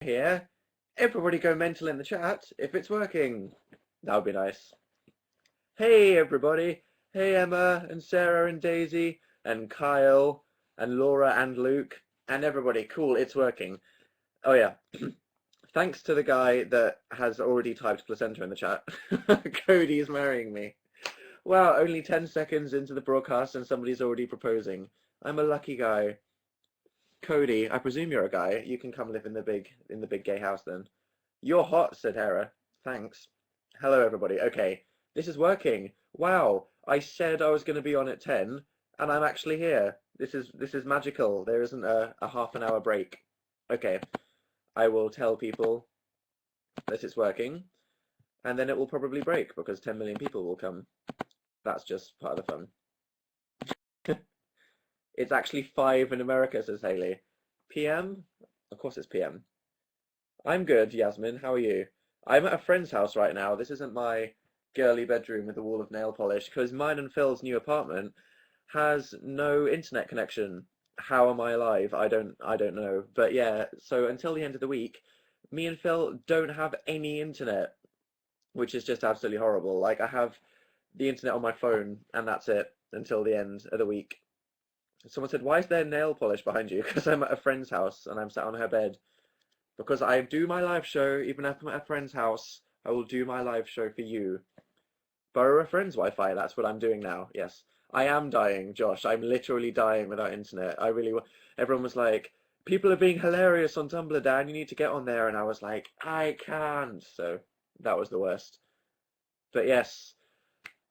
Here. Everybody go mental in the chat if it's working. That would be nice. Hey everybody. Hey Emma and Sarah and Daisy and Kyle and Laura and Luke and everybody. Cool, it's working. Oh yeah. Thanks to the guy that has already typed placenta in the chat. Cody's marrying me. Wow, only 10 seconds into the broadcast and somebody's already proposing. I'm a lucky guy. Cody, I presume you're a guy. You can come live in the big gay house then. You're hot, said Hera. Thanks. Hello everybody. Okay, this is working. Wow, I said I was going to be on at 10 and I'm actually here. This is magical. There isn't a half an hour break. Okay. I will tell people that it's working and then it will probably break because 10 million people will come. That's just part of the fun. It's actually 5 in America, says Haley. PM? Of course it's PM. I'm good, Yasmin. How are you? I'm at a friend's house right now. This isn't my girly bedroom with a wall of nail polish because mine and Phil's new apartment has no internet connection. How am I alive? I don't know. But yeah, so until the end of the week, me and Phil don't have any internet, which is just absolutely horrible. Like I have the internet on my phone and that's it until the end of the week. Someone said, "Why is there nail polish behind you?" Because I'm at a friend's house and I'm sat on her bed. Because I do my live show, even if I'm at a friend's house, I will do my live show for you. Borrow a friend's Wi-Fi, that's what I'm doing now, yes. I am dying, Josh. I'm literally dying without internet. Everyone was like, people are being hilarious on Tumblr, Dan, you need to get on there. And I was like, I can't. So that was the worst. But yes,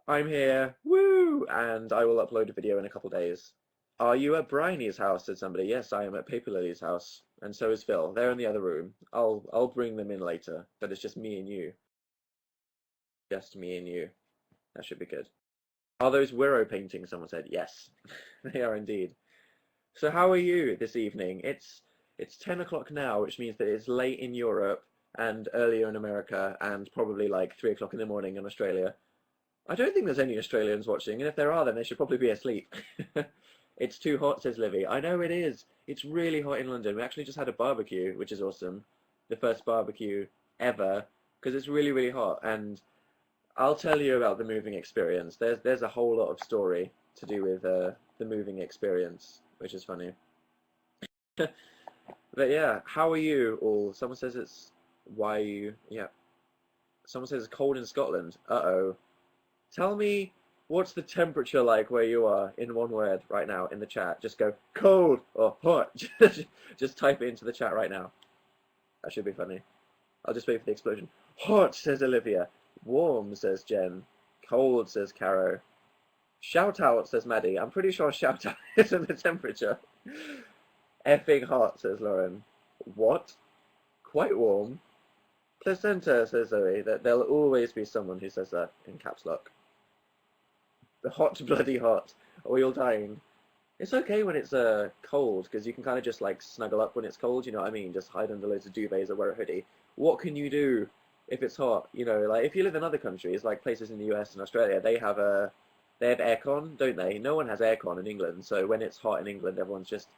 I'm here, woo! And I will upload a video in a couple days. Are you at Bryony's house, said somebody. Yes, I am at Paper Lily's house. And so is Phil. They're in the other room. I'll bring them in later, but it's just me and you. Just me and you. That should be good. Are those Wirrow paintings? Someone said. Yes, they are indeed. So how are you this evening? It's 10 o'clock now, which means that it's late in Europe and earlier in America and probably like 3 o'clock in the morning in Australia. I don't think there's any Australians watching, and if there are, then they should probably be asleep. It's too hot, says Livy. I know it is. It's really hot in London. We actually just had a barbecue, which is awesome. The first barbecue ever, because it's really, really hot. And I'll tell you about the moving experience. There's a whole lot of story to do with the moving experience, which is funny. But yeah, how are you all? Someone says it's why are you? Yeah. Someone says it's cold in Scotland. Uh-oh. Tell me what's the temperature like where you are in one word right now in the chat. Just go cold or hot. Just type it into the chat right now. That should be funny. I'll just wait for the explosion. Hot, says Olivia. Warm, says Jen. Cold, says Caro. Shout out, says Maddie. I'm pretty sure shout out isn't the temperature. Effing hot, says Lauren. What? Quite warm. Placenta, says Zoe. That there'll always be someone who says that in caps lock. The hot, bloody hot. Are we all dying? It's okay when it's cold, because you can kind of just like snuggle up when it's cold, you know what I mean? Just hide under loads of duvets or wear a hoodie. What can you do if it's hot? You know, like if you live in other countries, like places in the US and Australia, they have aircon, don't they? No one has aircon in England, so when it's hot in England, everyone's just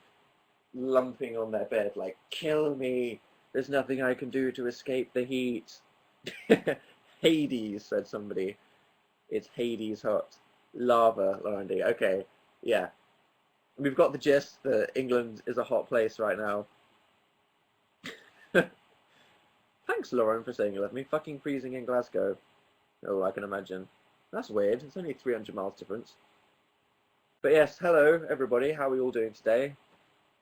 lumping on their bed like, kill me. There's nothing I can do to escape the heat. Hades, said somebody. It's Hades hot. Lava, Lauren. Okay, yeah. We've got the gist that England is a hot place right now. Thanks, Lauren, for saying you love me. Fucking freezing in Glasgow. Oh, I can imagine. That's weird. It's only 300 miles difference. But yes, hello, everybody. How are we all doing today?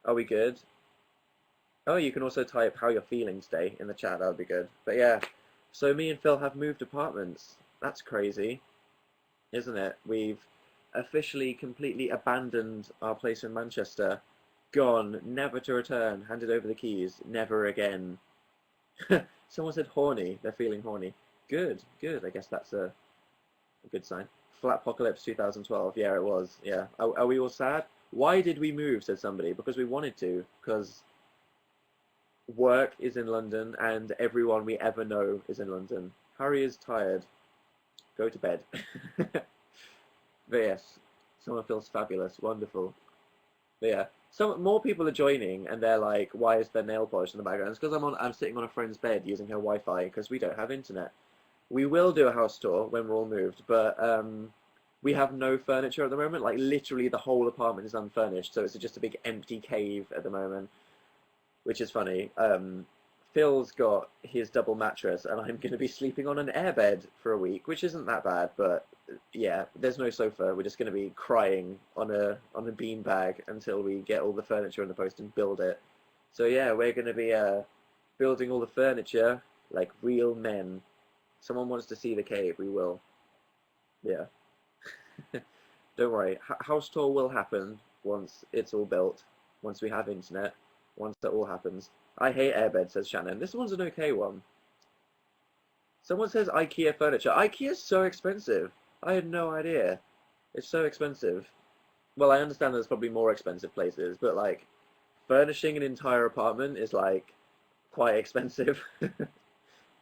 Are we good? Oh, you can also type how you're feeling today in the chat. That would be good. But yeah, so me and Phil have moved apartments. That's crazy, isn't it? We've officially completely abandoned our place in Manchester, gone, never to return, handed over the keys, never again. Someone said horny. They're feeling horny. Good, good. I guess that's a good sign. Flatpocalypse 2012. Yeah, it was. Yeah. Are we all sad? Why did we move, said somebody. Because we wanted to. Because work is in London and everyone we ever know is in London. Harry is tired. Go to bed. But yes, someone feels fabulous. Wonderful. But yeah, Some more people are joining, and they're like, "Why is there nail polish in the background?" It's because I'm sitting on a friend's bed using her Wi-Fi because we don't have internet. We will do a house tour when we're all moved, but we have no furniture at the moment. Like literally, the whole apartment is unfurnished, so it's just a big empty cave at the moment, which is funny. Phil's got his double mattress, and I'm going to be sleeping on an airbed for a week, which isn't that bad, but yeah, there's no sofa. We're just going to be crying on a beanbag until we get all the furniture in the post and build it. So yeah, we're going to be building all the furniture like real men. Someone wants to see the cave, we will. Yeah. Don't worry, house tour will happen once it's all built, once we have internet, once that all happens. I hate airbed, says Shannon. This one's an okay one. Someone says IKEA furniture. IKEA's so expensive. I had no idea. It's so expensive. Well, I understand there's probably more expensive places, but like furnishing an entire apartment is like quite expensive.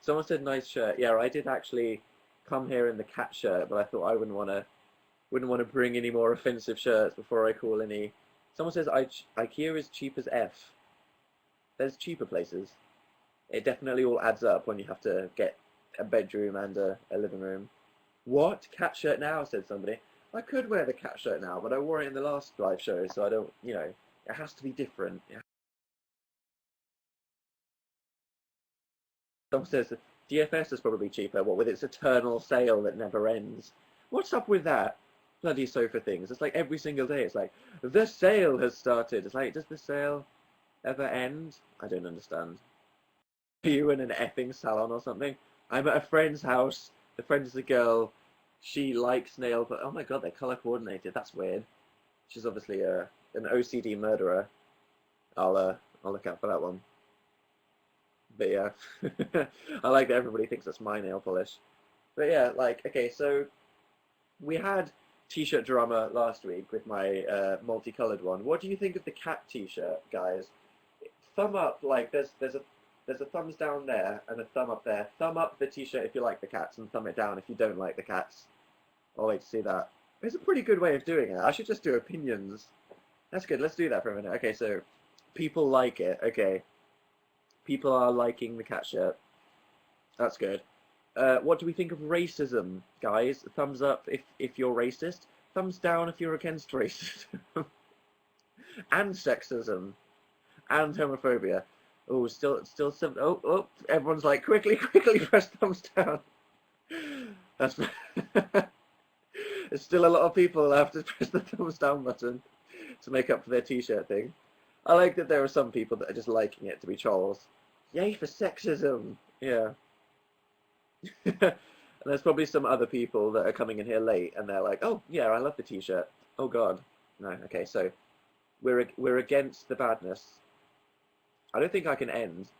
Someone said nice shirt. Yeah, I did actually come here in the cat shirt, but I thought I wouldn't want to bring any more offensive shirts before I call any. Someone says IKEA is cheap as F. There's cheaper places. It definitely all adds up when you have to get a bedroom and a living room. What? Cat shirt now, said somebody. I could wear the cat shirt now, but I wore it in the last live show, so I don't, it has to be different. Someone says DFS is probably cheaper, what with its eternal sale that never ends. What's up with that? Bloody sofa things. It's like every single day, it's like, the sale has started. It's like, does the sale ever end? I don't understand. Are you in an effing salon or something? I'm at a friend's house. The friend is a girl. She likes nail, but oh my god, they're color coordinated. That's weird. She's obviously an OCD murderer. I'll look out for that one. But yeah, I like that everybody thinks that's my nail polish. But yeah, like, okay, so we had t-shirt drama last week with my multicolored one. What do you think of the cat t-shirt, guys? Thumb up, like there's a thumbs down there and a thumb up there. Thumb up the t-shirt if you like the cats, and thumb it down if you don't like the cats. I'll wait to see that. It's a pretty good way of doing it. I should just do opinions. That's good. Let's do that for a minute. Okay, so people like it. Okay, people are liking the cat shirt. That's good. What do we think of racism, guys? Thumbs up if you're racist. Thumbs down if you're against racism. And sexism. And homophobia. Oh, still some. Oh, everyone's like, quickly, press thumbs down. That's. There's still a lot of people have to press the thumbs down button to make up for their t-shirt thing. I like that there are some people that are just liking it to be trolls. Yay for sexism. Yeah. And there's probably some other people that are coming in here late, and they're like, oh, yeah, I love the t-shirt. Oh, God. No, okay, so we're against the badness. I don't think I can end,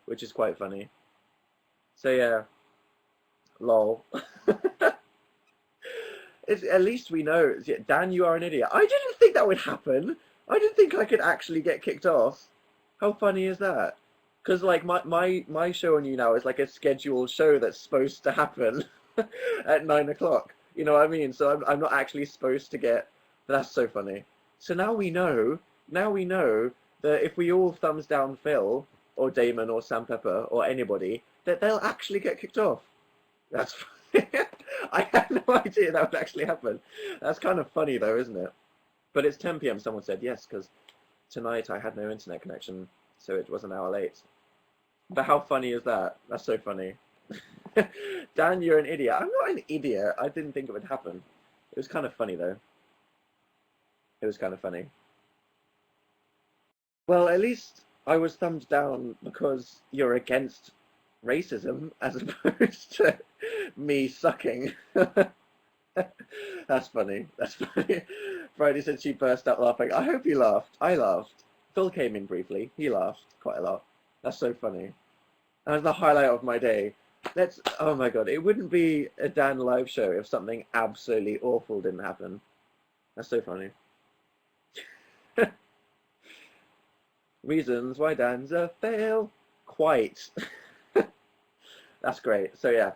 which is quite funny. So, yeah. Lol. At least we know. Dan, you are an idiot. I didn't think that would happen. I didn't think I could actually get kicked off. How funny is that? Because like my show on YouNow is like a scheduled show that's supposed to happen at 9 o'clock. You know what I mean? So I'm not actually supposed to get. That's so funny. So now we know. Now we know that if we all thumbs down Phil or Damon or Sam Pepper or anybody, that they'll actually get kicked off. That's funny. I had no idea that would actually happen. That's kind of funny though, isn't it? But it's 10 p.m. Someone said yes, because tonight I had no internet connection, so it was an hour late. But how funny is that? That's so funny. Dan, you're an idiot. I'm not an idiot. I didn't think it would happen. It was kind of funny though. It was kind of funny. Well, at least I was thumbs down because you're against racism as opposed to me sucking. That's funny. That's funny. Friday said she burst out laughing. I hope you laughed. I laughed. Phil came in briefly. He laughed quite a lot. That's so funny. That was the highlight of my day. Oh my god, it wouldn't be a Dan live show if something absolutely awful didn't happen. That's so funny. Reasons why Dan's a fail. Quite. That's great. So yeah.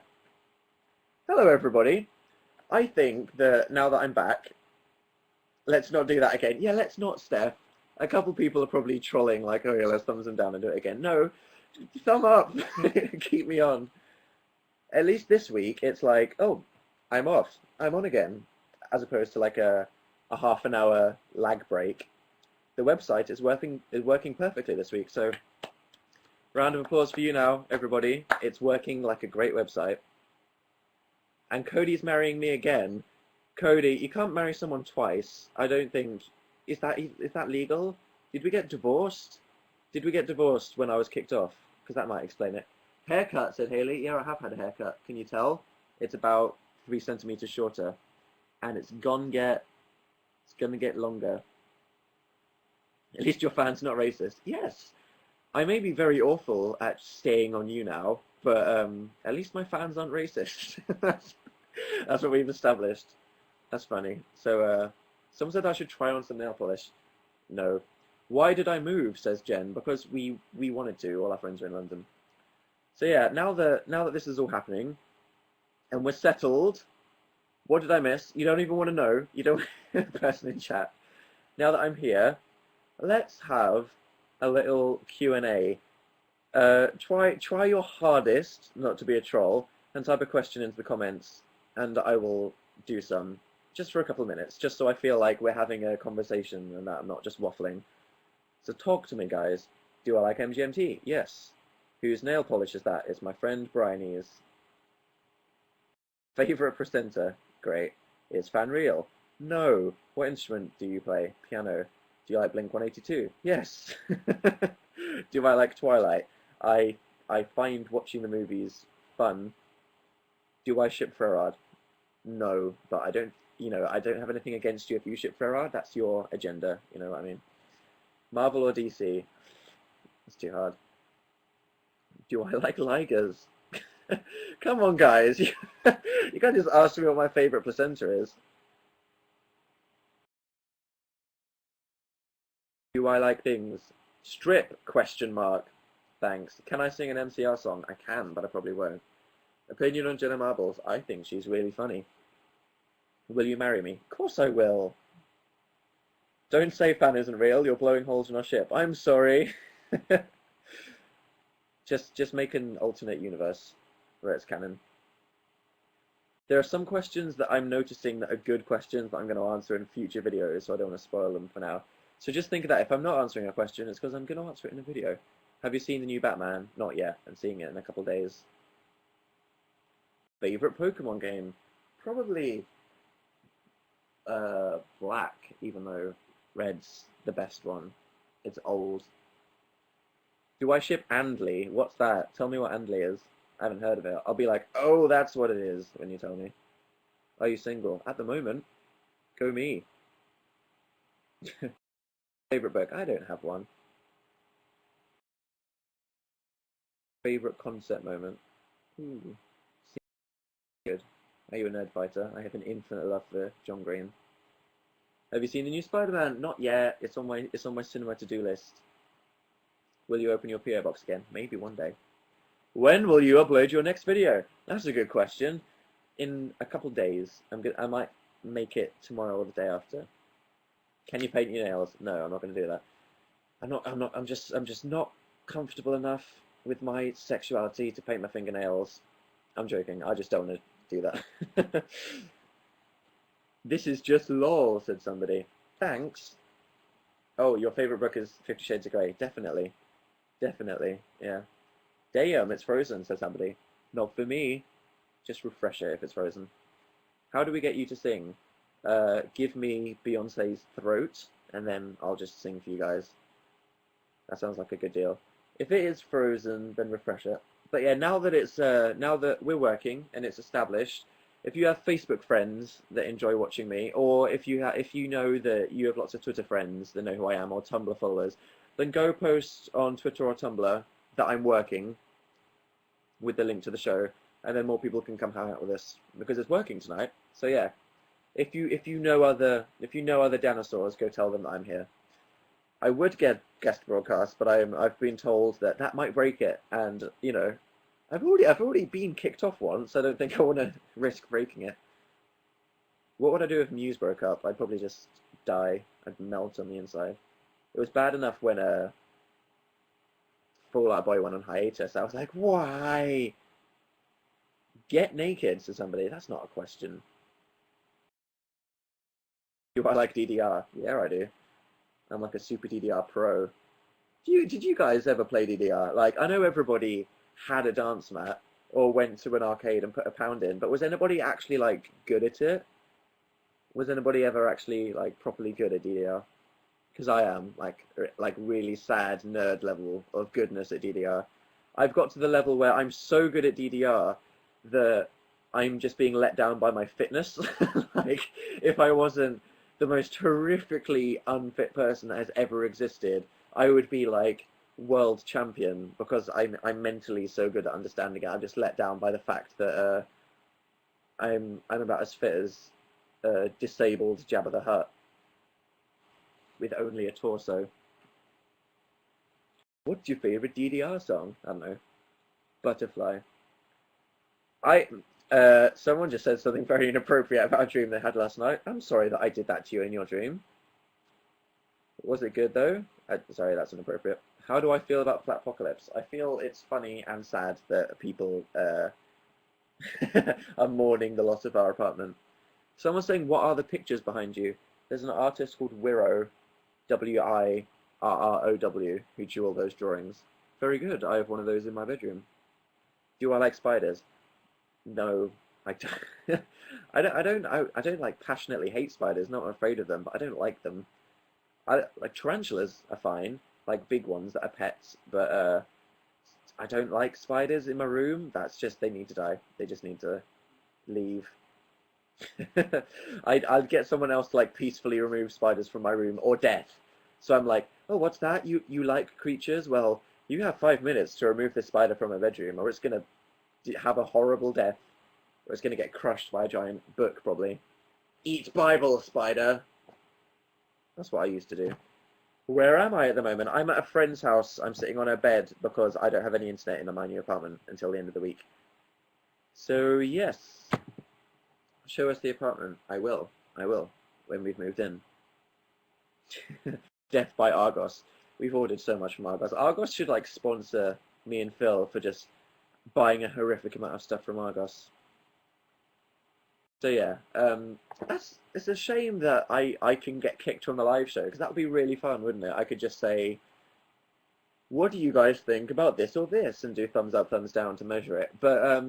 Hello everybody. I think that now that I'm back, let's not do that again. Yeah, let's not, Steph. A couple people are probably trolling like, oh yeah, let's thumbs them down and do it again. No, thumb up. Keep me on. At least this week, it's like, oh, I'm off. I'm on again. As opposed to like a half an hour lag break. The website is working perfectly this week. So round of applause for YouNow, everybody. It's working like a great website. And Cody's marrying me again. Cody, you can't marry someone twice. I don't think. Is that legal? Did we get divorced? Did we get divorced when I was kicked off? Because that might explain it. Haircut, said Haley. Yeah, I have had a haircut. Can you tell? It's about 3 centimeters shorter, and it's gonna get longer. At least your fan's not racist. Yes, I may be very awful at staying on YouNow, but at least my fans aren't racist. That's what we've established. That's funny. So someone said I should try on some nail polish. No. Why did I move, says Jen? Because we wanted to. All our friends are in London. So yeah, now that this is all happening, and we're settled, what did I miss? You don't even want to know. You don't, person in chat. Now that I'm here, let's have a little Q&A. Try your hardest not to be a troll, and type a question into the comments, and I will do some, just for a couple of minutes, just so I feel like we're having a conversation and that I'm not just waffling. So talk to me, guys. Do I like MGMT? Yes. Whose nail polish is that? It's my friend Bryony's. Favorite placenta? Great. Is fan real? No. What instrument do you play? Piano. Do you like Blink-182? Yes. Do I like Twilight? I find watching the movies fun. Do I ship Ferrard? No, but I don't have anything against you if you ship Ferrard. That's your agenda, you know what I mean? Marvel or DC? It's too hard. Do I like ligers? Come on, guys. You can't just ask me what my favorite placenta is. Do I like things? Strip? Question mark. Thanks. Can I sing an MCR song? I can, but I probably won't. Opinion on Jenna Marbles? I think she's really funny. Will you marry me? Of course I will. Don't say fan isn't real. You're blowing holes in our ship. I'm sorry. Just make an alternate universe where it's canon. There are some questions that I'm noticing that are good questions that I'm going to answer in future videos, so I don't want to spoil them for now. So just think of that. If I'm not answering a question, it's because I'm going to answer it in a video. Have you seen the new Batman? Not yet. I'm seeing it in a couple days. Favorite Pokemon game? Probably Black, even though Red's the best one. It's old. Do I ship Andley? What's that? Tell me what Andley is. I haven't heard of it. I'll be like, oh, that's what it is when you tell me. Are you single? At the moment. Go me. Favorite book? I don't have one. Favorite concert moment? Ooh. Good. Are you a nerd fighter? I have an infinite love for John Green. Have you seen the new Spider-Man? Not yet. It's on my cinema to-do list. Will you open your PO box again? Maybe one day. When will you upload your next video? That's a good question. In a couple days. I might make it tomorrow or the day after. Can you paint your nails? No, I'm not going to do that. I'm just not comfortable enough with my sexuality to paint my fingernails. I'm joking. I just don't want to do that. This is just lol, said somebody. Thanks. Oh, your favorite book is 50 Shades of Grey. Definitely. Definitely, yeah. Damn, it's frozen, said somebody. Not for me. Just refresh it if it's frozen. How do we get you to sing? Give me Beyonce's throat, and then I'll just sing for you guys. That sounds like a good deal. If it is frozen, then refresh it. But yeah, now that we're working and it's established, if you have Facebook friends that enjoy watching me, or if you know that you have lots of Twitter friends that know who I am, or Tumblr followers, then go post on Twitter or Tumblr that I'm working with the link to the show, and then more people can come hang out with us because it's working tonight. So yeah, if you know other dinosaurs, go tell them that I'm here. I would get guest broadcast, but I've been told that might break it, and you know, I've already been kicked off once. I don't think I want to risk breaking it. What would I do if Muse broke up? I'd probably just die. I'd melt on the inside. It was bad enough when Fall Out Boy went on hiatus. I was like, why? Get naked to somebody. That's not a question. Do I like DDR? Yeah, I do. I'm like a super DDR pro. Did you guys ever play DDR? Like, I know everybody had a dance mat or went to an arcade and put a pound in, but was anybody actually like good at it? Was anybody ever actually like properly good at DDR? Because I am like really sad nerd level of goodness at DDR. I've got to the level where I'm so good at DDR that I'm just being let down by my fitness. Like, if I wasn't the most horrifically unfit person that has ever existed, I would be like world champion because I'm mentally so good at understanding it. I'm just let down by the fact that I'm about as fit as disabled Jabba the Hutt with only a torso. What's your favorite DDR song? I don't know. Butterfly. Someone just said something very inappropriate about a dream they had last night. I'm sorry that I did that to you in your dream. Was it good though? Sorry, that's inappropriate. How do I feel about Flatpocalypse? I feel it's funny and sad that people are mourning the loss of our apartment. Someone's saying, what are the pictures behind you? There's an artist called Wirrow, Wirrow, who drew all those drawings. Very good. I have one of those in my bedroom. Do I like spiders? No, I don't. I don't like passionately hate spiders. Not afraid of them, but I don't like them. I like tarantulas are fine, like big ones that are pets, but I don't like spiders in my room. That's just, they need to die. They just need to leave. I'd get someone else to like peacefully remove spiders from my room, or death. So I'm like, oh, what's that? You like creatures? Well, you have 5 minutes to remove this spider from my bedroom, or it's gonna have a horrible death, or it's gonna get crushed by a giant book, probably. Eat Bible, spider. That's what I used to do. Where am I at the moment? I'm at a friend's house. I'm sitting on her bed because I don't have any internet in my new apartment until the end of the week. So yes, show us the apartment. I will, when we've moved in. Death by Argos. We've ordered so much from Argos. Argos should like sponsor me and Phil for just buying a horrific amount of stuff from Argos. So yeah, it's a shame that I can get kicked from the live show, because that would be really fun, wouldn't it? I could just say, what do you guys think about this or this, and do thumbs up, thumbs down to measure it. But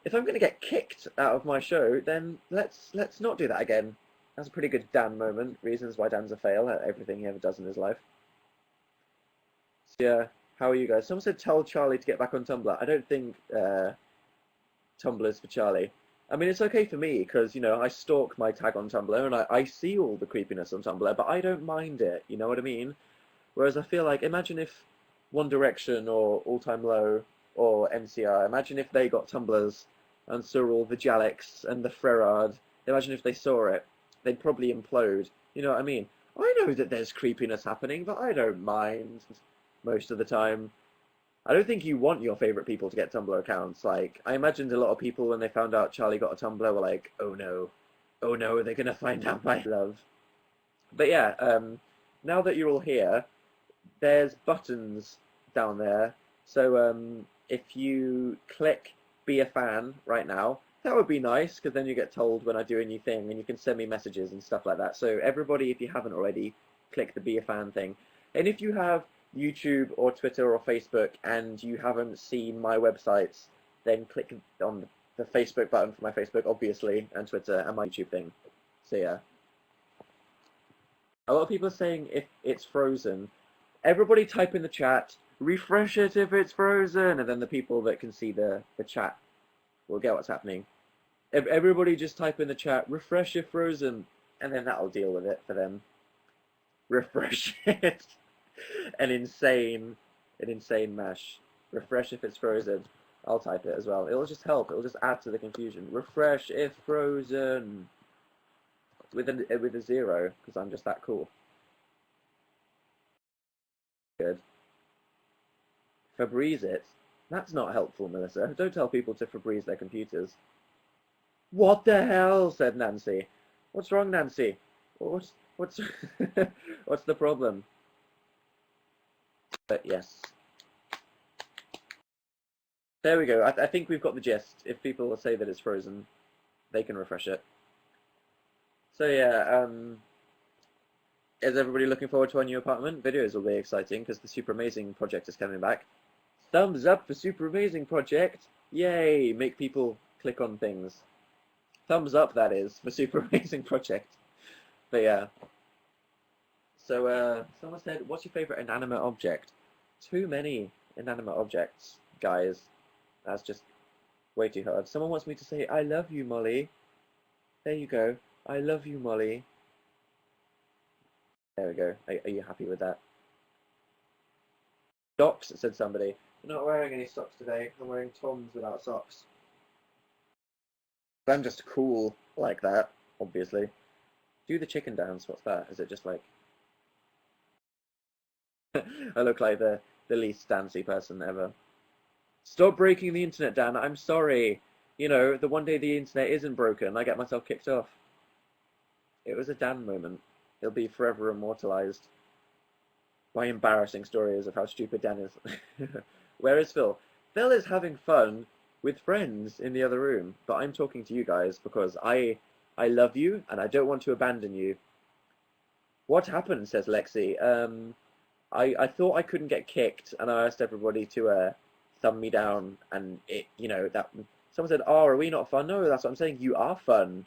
if I'm going to get kicked out of my show, then let's not do that again. That's a pretty good Dan moment. Reasons why Dan's a fail at everything he ever does in his life. So yeah, how are you guys? Someone said tell Charlie to get back on Tumblr. I don't think Tumblr's for Charlie. I mean, it's okay for me because, you know, I stalk my tag on Tumblr and I see all the creepiness on Tumblr, but I don't mind it, you know what I mean? Whereas I feel like, imagine if One Direction or All Time Low or MCR, imagine if they got Tumblrs and saw all the Jalex and the Frerard. Imagine if they saw it. They'd probably implode, you know what I mean? I know that there's creepiness happening, but I don't mind most of the time. I don't think you want your favorite people to get Tumblr accounts. Like, I imagined a lot of people when they found out Charlie got a Tumblr were like, oh no, they're gonna find out my love. But yeah, now that you're all here, there's buttons down there. So if you click Be a Fan right now, that would be nice, because then you get told when I do a new thing, and you can send me messages and stuff like that. So everybody, if you haven't already, click the Be a Fan thing. And if you have YouTube or Twitter or Facebook and you haven't seen my websites, then click on the Facebook button for my Facebook, obviously, and Twitter and my YouTube thing. So yeah. A lot of people are saying if it's frozen. Everybody type in the chat, refresh it if it's frozen, and then the people that can see the chat will get what's happening. Everybody just type in the chat, refresh if frozen, and then that'll deal with it for them. Refresh it. An insane mash. Refresh if it's frozen. I'll type it as well. It'll just help. It'll just add to the confusion. Refresh if frozen. With a 0, because I'm just that cool. Good. Febreze it. That's not helpful, Melissa. Don't tell people to Febreze their computers. What the hell? Said Nancy. What's wrong, Nancy? What's what's the problem? But yes. There we go. I think we've got the gist. If people say that it's frozen, they can refresh it. So yeah, is everybody looking forward to our new apartment? Videos will be exciting because the Super Amazing project is coming back. Thumbs up for Super Amazing project! Yay! Make people click on things. Thumbs up, that is, for Super Amazing project. But yeah. So someone said, what's your favourite inanimate object? Too many inanimate objects, guys. That's just way too hard. Someone wants me to say, I love you, Molly. There you go. I love you, Molly. There we go. Are you happy with that? Socks, said somebody. I'm not wearing any socks today. I'm wearing Toms without socks. I'm just cool like that, obviously. Do the chicken dance. What's that? Is it just like... I look like the least dancey person ever. Stop breaking the internet, Dan. I'm sorry. You know, the one day the internet isn't broken, I get myself kicked off. It was a Dan moment. It'll be forever immortalized. My embarrassing stories of how stupid Dan is. Where is Phil? Phil is having fun with friends in the other room, but I'm talking to you guys because I love you and I don't want to abandon you. What happened, says Lexi. I thought I couldn't get kicked and I asked everybody to thumb me down and it, you know, that someone said, oh, are we not fun? No, that's what I'm saying. You are fun.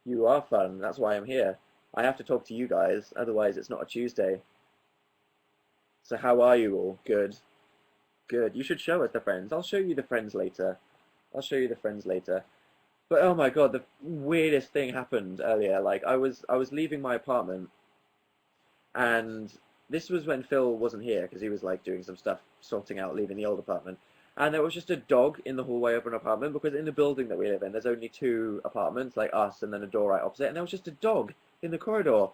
You are fun. That's why I'm here. I have to talk to you guys, otherwise it's not a Tuesday. So how are you all? Good. Good. You should show us the friends. I'll show you the friends later. I'll show you the friends later. But oh my god, the weirdest thing happened earlier. Like I was leaving my apartment, and this was when Phil wasn't here because he was like doing some stuff, sorting out leaving the old apartment. And there was just a dog in the hallway of an apartment because in the building that we live in, there's only 2 apartments, like us and then a door right opposite, and there was just a dog in the corridor.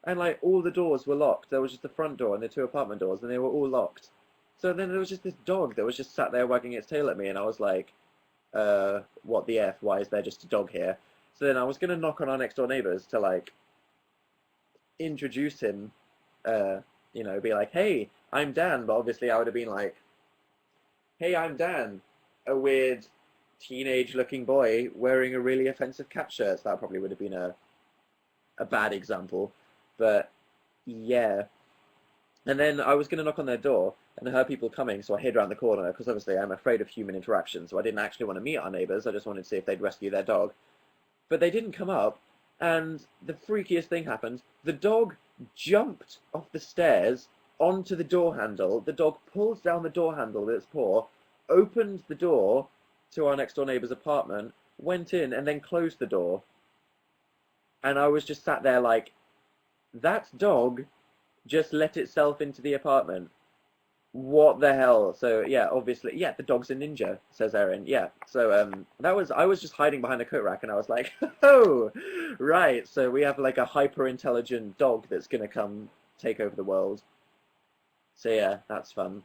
And like all the doors were locked. There was just the front door and the 2 apartment doors, and they were all locked. So then there was just this dog that was just sat there wagging its tail at me, and I was like, what the F? Why is there just a dog here? So then I was gonna knock on our next door neighbors to like introduce him, you know, be like, hey, I'm Dan, but obviously I would have been like, hey, I'm Dan, a weird teenage-looking boy wearing a really offensive cat shirt. So that probably would have been a bad example, but yeah. And then I was going to knock on their door, and I heard people coming, so I hid around the corner, because obviously I'm afraid of human interaction, so I didn't actually want to meet our neighbours, I just wanted to see if they'd rescue their dog. But they didn't come up, and the freakiest thing happened. The dog jumped off the stairs onto the door handle. The dog pulled down the door handle with its paw, opened the door to our next door neighbour's apartment, went in, and then closed the door. And I was just sat there like, that dog just let itself into the apartment. What the hell? So yeah, obviously, yeah, the dog's a ninja, says Erin. Yeah, so I was just hiding behind a coat rack, and I was like, oh, right. So we have like a hyper intelligent dog that's gonna come take over the world. So yeah, that's fun.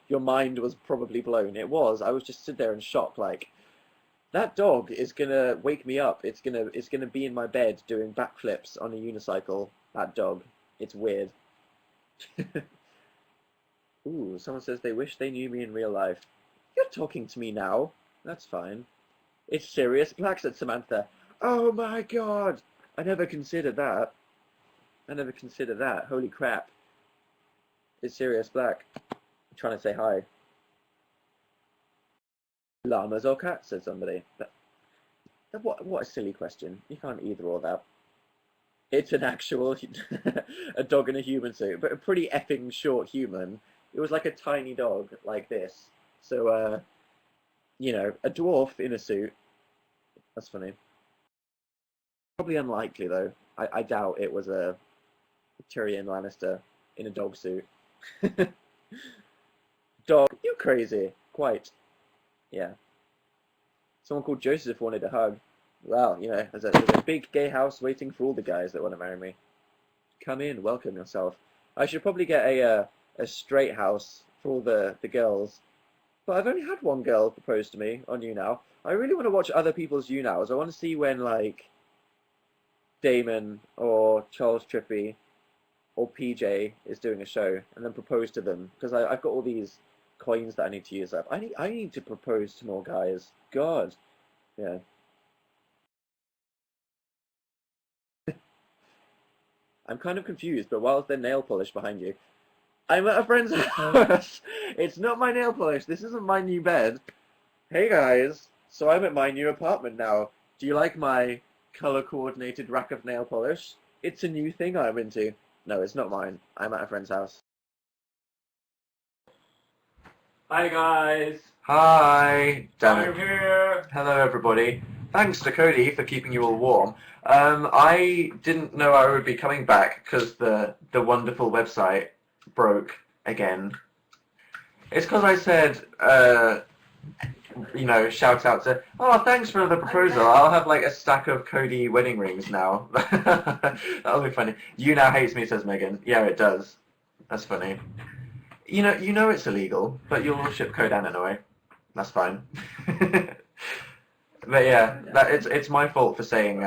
Your mind was probably blown. It was. I was just stood there in shock, like, that dog is gonna wake me up. It's gonna be in my bed doing backflips on a unicycle. That dog. It's weird. Ooh, someone says they wish they knew me in real life. You're talking to me now. That's fine. It's Sirius Black, said Samantha. Oh my god! I never considered that. I never considered that. Holy crap. It's Sirius Black. I'm trying to say hi. Llamas or cats, said somebody. What a silly question. You can't either or that. It's an actual a dog in a human suit, but a pretty effing short human. It was like a tiny dog, like this. So, you know, a dwarf in a suit. That's funny. Probably unlikely, though. I doubt it was a Tyrion Lannister in a dog suit. Dog, you crazy. Quite. Yeah. Someone called Joseph wanted a hug. Well, you know, there's a big gay house waiting for all the guys that want to marry me. Come in, welcome yourself. I should probably get a straight house for all the girls. But I've only had one girl propose to me on YouNow. I really want to watch other people's YouNows. I want to see when, like, Damon or Charles Trippy or PJ is doing a show, and then propose to them, because I've got all these coins that I need to use up. I need to propose to more guys. God. Yeah. I'm kind of confused, but why is there nail polish behind you? I'm at a friend's house. It's not my nail polish. This isn't my new bed. Hey guys. So I'm at my new apartment now. Do you like my color-coordinated rack of nail polish? It's a new thing I'm into. No, it's not mine. I'm at a friend's house. Hi guys. Hi. I'm here. Hello everybody. Thanks to Cody for keeping you all warm. I didn't know I would be coming back because the wonderful website broke again. It's because I said, you know, shout out to, oh, thanks for the proposal. I'll have like a stack of Cody wedding rings now. That'll be funny. YouNow hates me, says Megan. Yeah, it does. That's funny. You know it's illegal, but you'll ship code in anyway. That's fine. But yeah, it's my fault for saying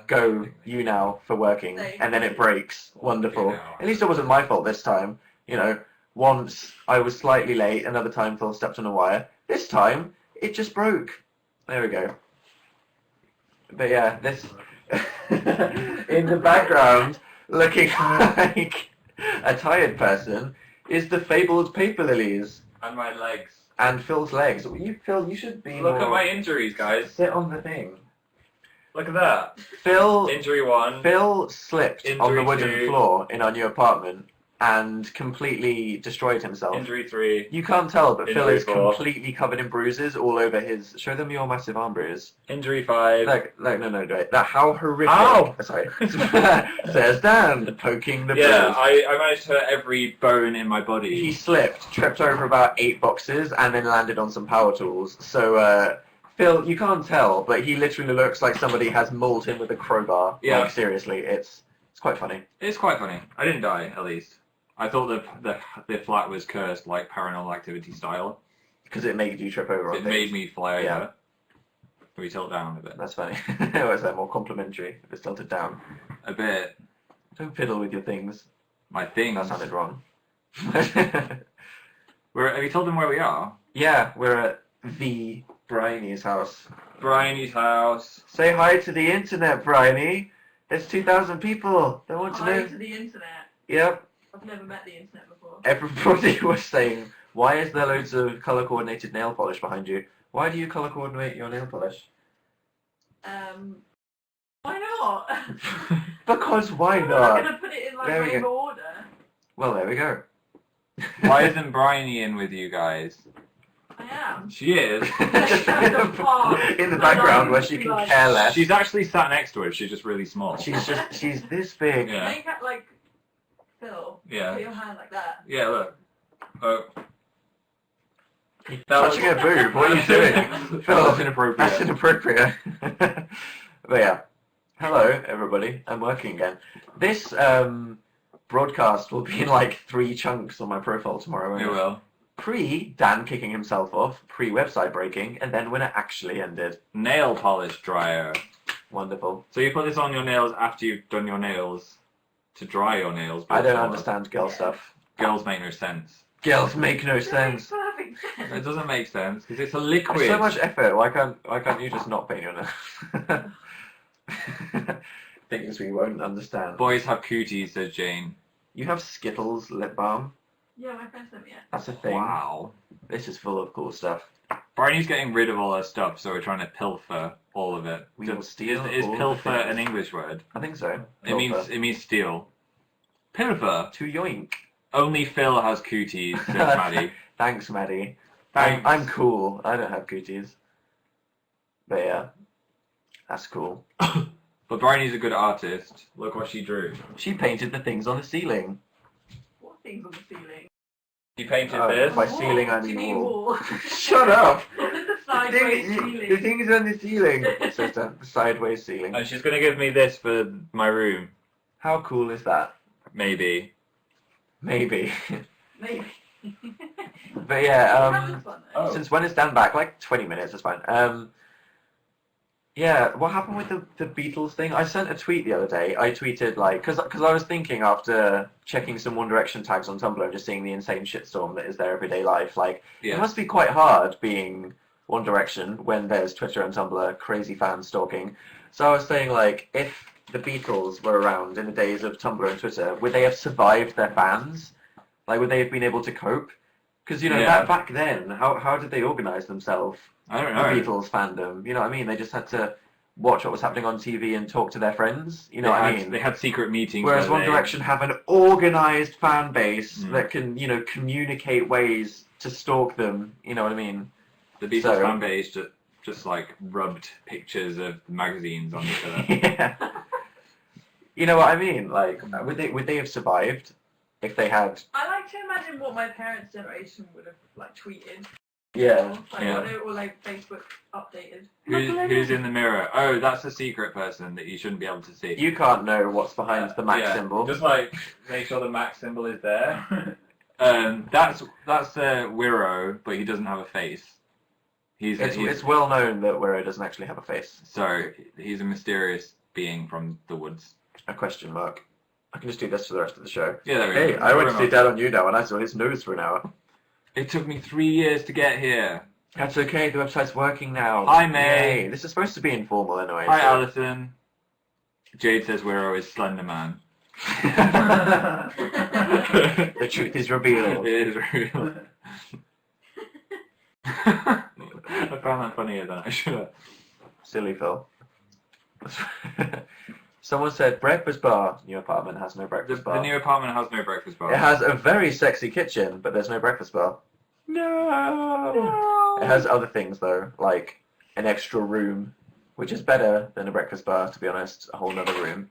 go YouNow for working, and then it breaks. Wonderful. At least it wasn't my fault this time. You know, once I was slightly late, another time Phil stepped on a wire. This time it just broke. There we go. But yeah, this in the background, looking like a tired person, is the fabled paper lilies. And my legs. And Phil's legs. Phil, you should be Look at my injuries, guys. Sit on the thing. Look at that. Phil. Injury 1. Phil slipped on the wooden 2. floor in our new apartment and completely destroyed himself. Injury 3. You can't tell, but Phil Injury is 4. completely covered in bruises all over his. Show them your massive arm bruise. Injury 5. No, wait. That how horrific. Ow! Sorry. Says Dan, poking the bruise. Yeah, I managed to hurt every bone in my body. He slipped, tripped over about 8 boxes, and then landed on some power tools. So, Phil, you can't tell, but he literally looks like somebody has mauled him with a crowbar. Yeah. Like, seriously, it's quite funny. It's quite funny. I didn't die, at least. I thought the flat was cursed, like Paranormal Activity style. Because it made you trip over on It things. made me fly over. Yeah. Can we tilt down a bit? That's funny. Or is that more complimentary if it's tilted down? A bit. Don't fiddle with your things. My things. That sounded wrong. Have you told them where we are? Yeah, we're at the Bryony's house. Bryony's house. Say hi to the internet, Bryony. There's 2,000 people. They want to know. Hi to the internet. Yep. I've never met the internet before. Everybody was saying, why is there loads of colour-coordinated nail polish behind you? Why do you colour-coordinate your nail polish? Why not? Because why I'm not? going to put it in like There we my go. order. Well, there we go. Why isn't Bryony in with you guys? I am. She is. In the background where she can care less. She's actually sat next to her. She's just really small. She's this big. Yeah. Make it like Phil. Yeah. Put your hand like that. Yeah, look. Oh. Touching her boob. What are you doing? Phil, That's inappropriate. That's inappropriate. But yeah. Hello, everybody. I'm working again. This broadcast will be in like 3 chunks on my profile tomorrow. It will. Pre-Dan kicking himself off, pre-website breaking, and then when it actually ended. Nail polish dryer. Wonderful. So you put this on your nails after you've done your nails to dry your nails. I don't before. understand girl stuff. Girls make no sense. Girls make no sense. Perfect sense. It doesn't make sense because it's a liquid. There's so much effort. Why can't you just not paint your nails? Things we won't understand. Boys have cooties, says Jane. You have Skittles lip balm. Yeah, my friend sent me it. That's a thing. Wow. This is full of cool stuff. Bryony's getting rid of all her stuff, so we're trying to pilfer all of it. We will steal Is all the pilfer things. an English word? I think so. It means steal. Pilfer. To yoink. Only Phil has cooties, says Maddie. Thanks, Maddie. Thanks. I'm cool. I don't have cooties. But yeah, that's cool. But Bryony's a good artist. Look what she drew. She painted the things on the ceiling. What things on the ceiling? She painted Oh, this. by Wall. ceiling, I Do you mean mean wall. wall? Shut up! The sideways The ceiling. things on the ceiling. It says that, the sideways ceiling. And she's gonna give me this for my room. How cool is that? Maybe. Maybe. Maybe. But yeah, Have this one, though. Oh. since when is Dan back? Like 20 minutes, that's fine. Yeah, what happened with the Beatles thing? I sent a tweet the other day. I tweeted like, because I was thinking after checking some One Direction tags on Tumblr and just seeing the insane shitstorm that is their everyday life, like it must be quite hard being One Direction when there's Twitter and Tumblr, crazy fans stalking. So I was saying like, if the Beatles were around in the days of Tumblr and Twitter, would they have survived their fans? Like, would they have been able to cope? Because back then, how did they organise themselves? I don't The know. Beatles fandom, you know what I mean? They just had to watch what was happening on TV and talk to their friends, you know what I mean? They had secret meetings. Whereas One Direction have an organised fan base that can, communicate ways to stalk them, you know what I mean? The Beatles fan base just like rubbed pictures of magazines on each other. Yeah. You know what I mean? Like, would they have survived if they had? I like to imagine what my parents' generation would have like tweeted. Yeah. Or like Facebook updated. Who's in the mirror? Oh, that's a secret person that you shouldn't be able to see. You can't know what's behind the Mac symbol. Just like make sure the Mac symbol is there. That's Wiro, but he doesn't have a face. It's well known that Wiro doesn't actually have a face. So he's a mysterious being from the woods. A question mark. I can just do this for the rest of the show. Yeah, there we go. Hey, I went to see Dad on YouNow and I saw his nose for an hour. It took me 3 years to get here. That's okay, the website's working now. Hi, May. Yay. This is supposed to be informal anyway. Hi, Alison. Jade says Wiro is Slender Man. The truth is revealed. It is real. I found that funnier than I should have. Silly Phil. Someone said breakfast bar. New apartment has no breakfast bar. The new apartment has no breakfast bar. It has a very sexy kitchen, but there's no breakfast bar. No. It has other things though, like an extra room, which is better than a breakfast bar, to be honest. A whole other room.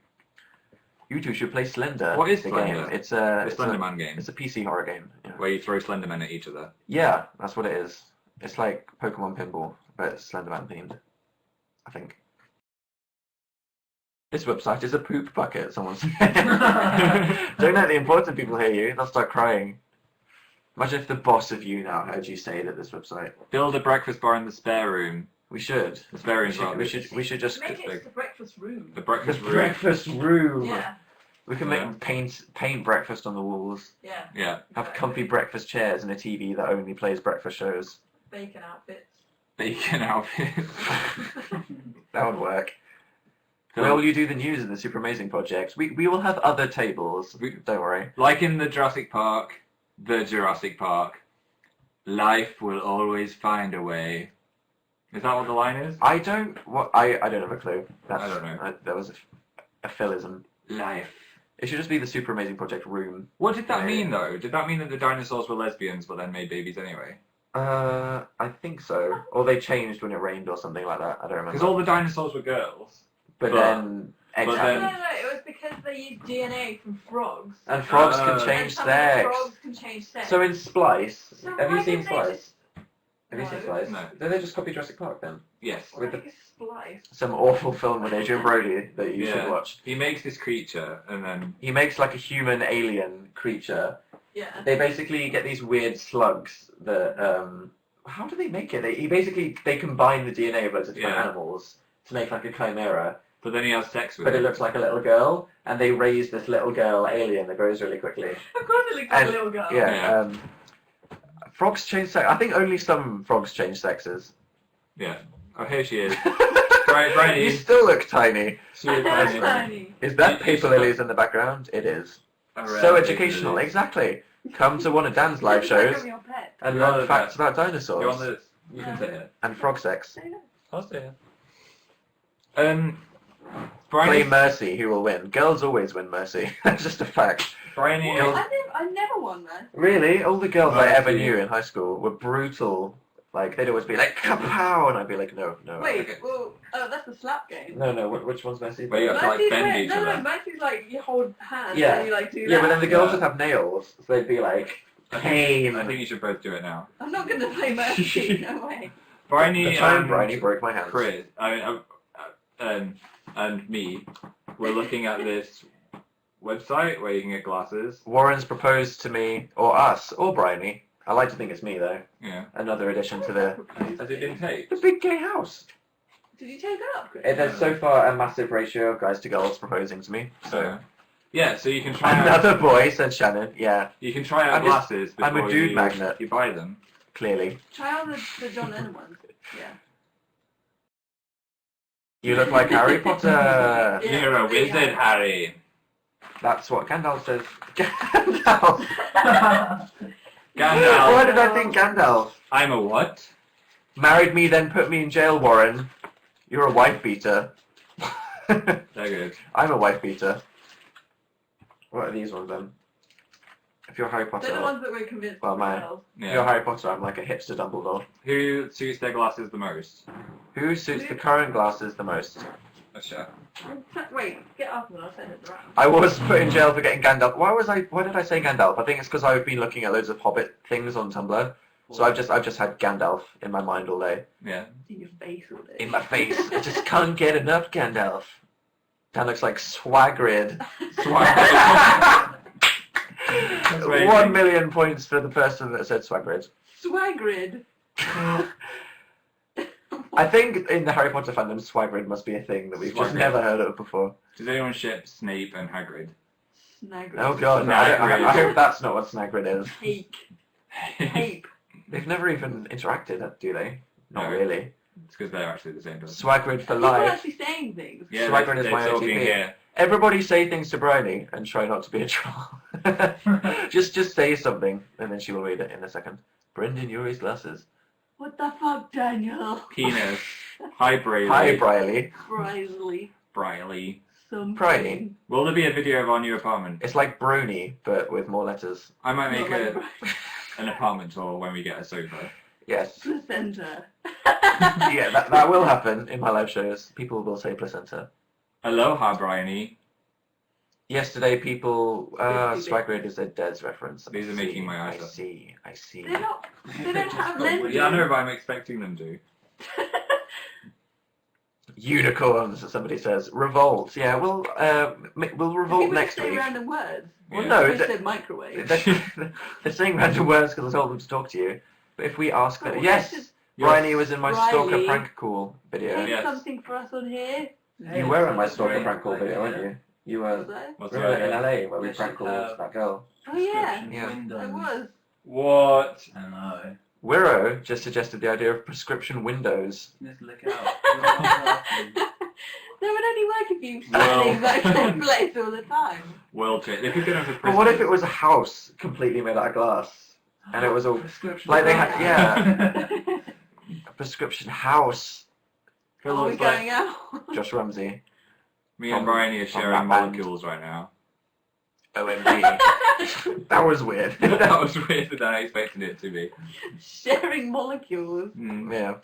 You two should play Slender. What is the Slender? game? It's The Slenderman game. It's a PC horror game. Yeah. Where you throw Slendermen at each other. Yeah, that's what it is. It's like Pokemon Pinball, but it's Slenderman themed. I think. This website is a poop bucket, someone said. Don't let the important people hear you, they'll start crying. Imagine if the boss of YouNow heard you say that this website. Build a breakfast bar in the spare room. We should. It's very We should just Make it the breakfast room. The breakfast room. breakfast room. Yeah. We can make paint breakfast on the walls. Yeah. Yeah. Have comfy breakfast chairs and a TV that only plays breakfast shows. Bacon outfits. Bacon outfit. That would work. Will you do the news in the Super Amazing Project? We will have other tables. Don't worry. Like in the Jurassic Park, life will always find a way. Is that what the line is? I don't have a clue. I don't know. That was a philism. Life. It should just be the Super Amazing Project room. What did that mean, though? Did that mean that the dinosaurs were lesbians but then made babies anyway? I think so. Or they changed when it rained or something like that. I don't remember. Because all the dinosaurs were girls. But then... then- No, it was because they used DNA from frogs. And frogs can And change some of the sex. frogs can change sex. So in Splice, So have you why seen didn't they Splice? just- Have you seen No. Splice? No. Did they just copy Jurassic Park then? Yes. With Like a splice. Some awful film with Adrian Brody that you should watch. He makes this creature and then... He makes like a human alien creature. Yeah. They basically get these weird slugs that, how do they make it? They combine the DNA of loads of different animals to make like a chimera. But then he has sex with But it looks like a little girl, and they raise this little girl alien that grows really quickly. Of course it looks like a little girl. Yeah. Frogs change sex. I think only some frogs change sexes. Yeah. Oh, here she is. Briny. You still look tiny. She is That's tiny. tiny. Is that You paper should- lilies in the background? It is. Around So it, educational, it is. exactly. Come to one of Dan's live It's like shows I'm your pet. and You're on learn the facts about You're on dinosaurs this. You can sit here. and frog sex. I'll stay here. Play Briny. Mercy, who will win? Girls always win Mercy. That's just a fact. Briny. I never won that. Really? All the girls I ever Mercy. knew in high school were brutal. Like, they'd always be like, kapow! And I'd be like, no. Wait, okay. well, that's the slap game. No, which one's Mercy? Where you have to, like, bend each other. Mercy's like you hold hands Yeah. and you like do Yeah, that. but then the girls Yeah. would have nails, so they'd be like, pain. I think you should both do it now. I'm not gonna play Mercy, no way. Briny The time and Briny broke my hands. Chris, and me were looking at this website where you can get glasses. Warren's proposed to me, or us, or Briny. I like to think it's me, though. Yeah. Another addition to the Has it been taped? big gay house. Did you take that up, Chris? There's so far a massive ratio of guys to girls proposing to me. So yeah, so you can try out, another boy, said Shannon. Yeah, you can try out I'm just- glasses I'm a before dude you, magnet. you buy them. clearly. Try out the John Lennon ones. Yeah. You look like Harry Potter. Yeah, You're a really wizard, Harry. That's what Gandalf says. Gandalf. Gandalf. Why did I think Gandalf? I'm a what? Married me, then put me in jail, Warren. You're a wife beater. They're good. I'm a wife beater. What are these ones then? If you're Harry Potter, They're the ones that we're convinced Well, my- themselves. if you're Yeah. Harry Potter, I'm like a hipster Dumbledore. Who suits their glasses the most? Who suits the current glasses the most? A chef. Wait, get up and I'll send it around. I was put in jail for getting Gandalf. Why did I say Gandalf? I think it's because I've been looking at loads of Hobbit things on Tumblr. So I've just had Gandalf in my mind all day. Yeah. In your face all day. In my face. I just can't get enough Gandalf. That looks like Swagrid. amazing. 1 million points for the person that said Swagrid. Swagrid. I think in the Harry Potter fandom, Swagrid must be a thing that we've just Swagrid. never heard of before. Does anyone ship Snape and Hagrid? Snagrid. Oh god, I hope that's not what Snagrid is. Hake. Hape. They've never even interacted, do they? Not No. really. It's because they're actually the same person. Swagrid for People life. actually saying things. Yeah, Swagrid is they're my talking OTP. here. Everybody say things to Bryony and try not to be a troll. just say something and then she will read it in a second. Brendan Urie's glasses. What the fuck, Daniel? Penis. Hi, Brayley. Hi, Briley. Briley. Briley. Something. Briley. Will there be a video of our new apartment? It's like Brony, but with more letters. I might make Not like an apartment tour when we get a sofa. Yes. placenta. Yeah, that will happen in my live shows. People will say placenta. Aloha, Bryony. Yesterday, people... Swagrid is a Des reference. These are making my eyes I up. see. They don't have lenses. Yeah, I know, but I'm expecting them to. Unicorns, somebody says. Revolt. Yeah, we'll revolt People next just say week. random words. Well, Yeah. no, They th- said microwave. they're saying random words because I told them to talk to you. But if we ask them... Oh, Yes! let's just Bryony was in my Stalker Riley. Prank Call video. take Yes. something for us on here. You were in my Stalker Prank Call video, weren't you? You were... Was I? What's Remember in that? LA where we They prank should called have that girl? Oh yeah, Yeah. I was. What? I know. Wiro just suggested the idea of prescription windows. Just look out. They would only work if you sat Well. in the exact same place all the time. World trade. If you could have a But what if it was a house completely made out of glass? And it was all... Prescription. Like they had... Yeah. A prescription house. Phil Are we looks like going out? Josh Ramsey. me and Bryony are From sharing that band. molecules right now. OMG. That was weird. That was weirder than I expected it to be. Sharing molecules. Mm. Yeah.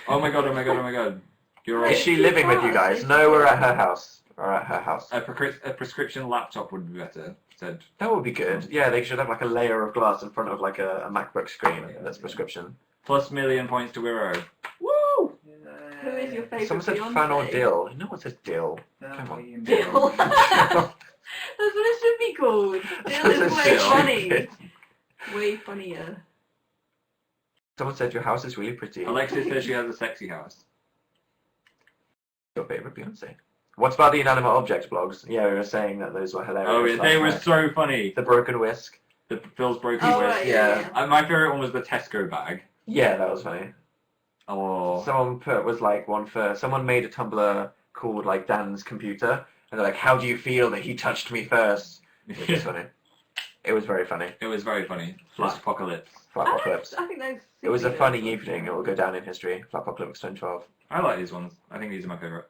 Oh my god, oh my god, oh my god. You're Is right. she living with you guys? No, we're at her house. We're at her house. A prescription laptop would be better, said. That would be good. Yeah, they should have like a layer of glass in front of like a MacBook screen that's prescription. Plus million points to Wiro. Woo! Who is your favourite Someone said Beyonce? fan or dill. No one says dill. Come on. Dill. That's what it should be called. Dill is way Dill. funny. Way funnier. Someone said your house is really pretty. Alexis says she has a sexy house. Your favourite Beyonce. What about the inanimate object blogs? Yeah, we were saying that those were hilarious. Oh, yeah, they last were night. so funny. The broken whisk. The Phil's broken Oh, whisk. right, yeah. My favourite one was the Tesco bag. Yeah, that was funny. Oh. Someone was like one for... Someone made a Tumblr called like Dan's computer. And they're like, how do you feel that he touched me first? Which is funny. It was very funny. It was very funny. Flash apocalypse. Flapocalypse. I think those. It was a funny evening. It will go down in history. Flapocalypse 2012. I like these ones. I think these are my favourite.